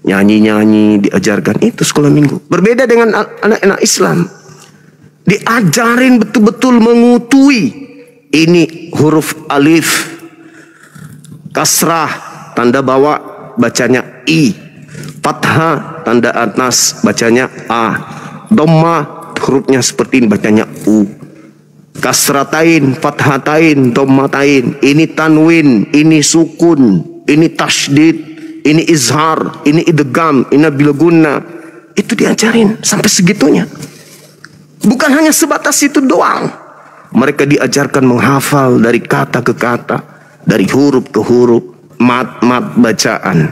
Nyanyi-nyanyi diajarkan, itu sekolah minggu. Berbeda dengan anak-anak Islam. Diajarin betul-betul mengutui. Ini huruf alif, kasrah, tanda bawah bacanya I, fathah, tanda atas bacanya A, dhamma, hurufnya seperti ini bacanya U, kasratain, fathatain, dhammatain. Ini tanwin, ini sukun, ini tasydid, ini izhar, ini idgham, ini bilgunna. Itu diajarin sampai segitunya. Bukan hanya sebatas itu doang. Mereka diajarkan menghafal dari kata ke kata, dari huruf ke huruf, mat-mat bacaan.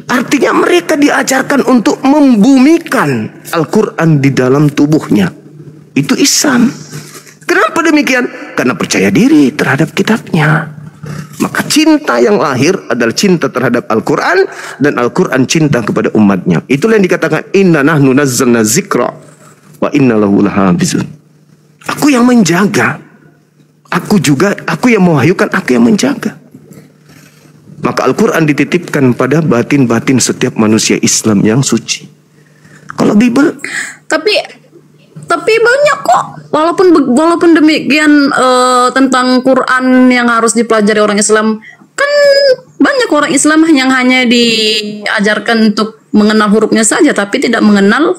Artinya mereka diajarkan untuk membumikan Al-Quran di dalam tubuhnya. Itu Islam. Kenapa demikian? Karena percaya diri terhadap kitabnya. Maka cinta yang lahir adalah cinta terhadap Al-Quran, dan Al-Quran cinta kepada umatnya. Itulah yang dikatakan inna nahnu nazzalna zikra wa inna lahu lahafizun. Aku yang menjaga. Aku yang mewahyukan, aku yang menjaga. Maka Al-Quran dititipkan pada batin-batin setiap manusia Islam yang suci. Kalau Bible, tapi banyak kok, walaupun demikian tentang Quran yang harus dipelajari orang Islam, kan banyak orang Islam yang hanya diajarkan untuk mengenal hurufnya saja, tapi tidak mengenal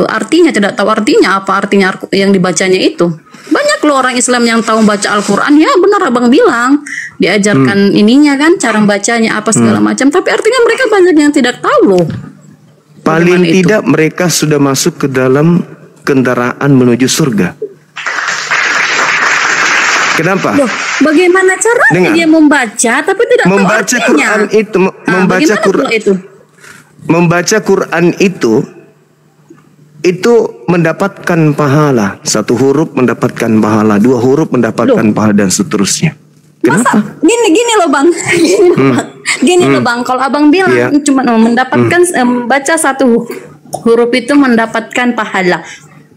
artinya, tidak tahu artinya, apa artinya yang dibacanya itu. Banyak loh orang Islam yang tahu baca Al-Quran, ya benar abang bilang, diajarkan ininya kan, cara bacanya apa segala macam, tapi artinya mereka banyak yang tidak tahu loh. Paling tidak mereka sudah masuk ke dalam kendaraan menuju surga. Kenapa? Loh, bagaimana caranya dia membaca tapi tidak membaca tahu artinya? Quran itu, membaca Quran itu. Membaca Quran itu mendapatkan pahala. Satu huruf mendapatkan pahala, dua huruf mendapatkan pahala, dan seterusnya. Kenapa? Masa gini loh bang, gini loh bang. Kalau abang bilang cuma mendapatkan baca satu huruf itu mendapatkan pahala,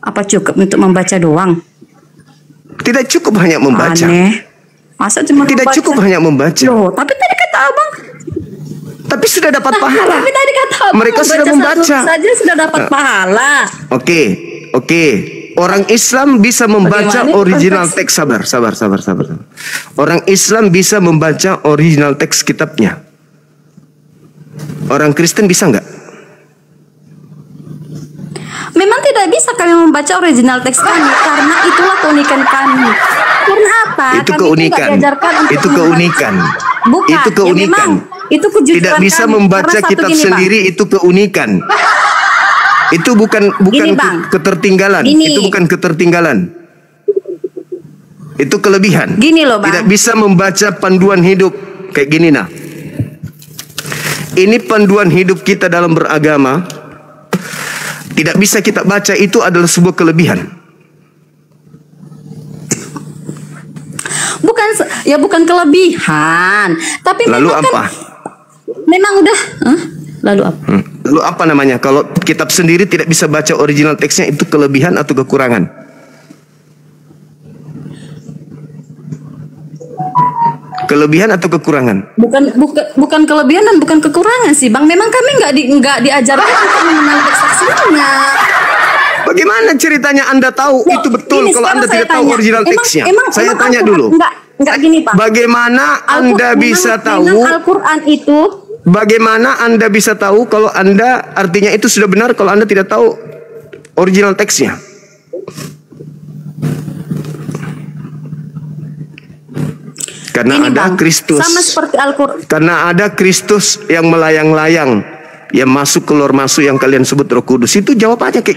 apa cukup untuk membaca doang? Tidak cukup hanya membaca. Aneh. Masa cuma tidak membaca? cukup hanya membaca. Loh, tapi tadi kata abang. Tapi sudah dapat pahala. Tapi tadi kata abang mereka sudah membaca saja sudah dapat pahala. Oke. Orang Islam bisa membaca original teks. Sabar. Orang Islam bisa membaca original teks kitabnya. Orang Kristen bisa nggak? Memang tidak bisa kami membaca original teks kami, karena itulah keunikan kami. Karena apa? Itu kami keunikan. Itu keunikan. Bukan. Itu keunikan. Ya, itu kejujuran. Tidak bisa kami. membaca kitab sendiri, itu keunikan. Itu bukan ketertinggalan. Itu bukan ketertinggalan. Itu kelebihan. Gini loh, Bang. Tidak bisa membaca panduan hidup kayak gini nah. Ini panduan hidup kita dalam beragama. Tidak bisa kita baca, itu adalah sebuah kelebihan. Bukan kelebihan, tapi lalu memang apa? Memang udah. Lalu apa? Lalu apa namanya? Kalau kitab sendiri tidak bisa baca original teksnya, itu kelebihan atau kekurangan? Kelebihan atau kekurangan? Bukan kelebihan dan bukan kekurangan sih, Bang. Memang kami nggak diajarkan untuk mengenal teks aslinya. Bagaimana ceritanya Anda tahu itu betul kalau Anda tidak tahu original teksnya? Saya tanya dulu. Enggak gini, Pak. Bagaimana Anda bisa tahu? Al-Quran itu. Bagaimana Anda bisa tahu kalau Anda artinya itu sudah benar kalau Anda tidak tahu original teksnya? Karena Ini, ada Bang, Kristus. sama seperti Al-Quran. Karena ada Kristus yang melayang-layang, yang masuk keluar masuk, yang kalian sebut Roh Kudus. Itu jawabannya kayak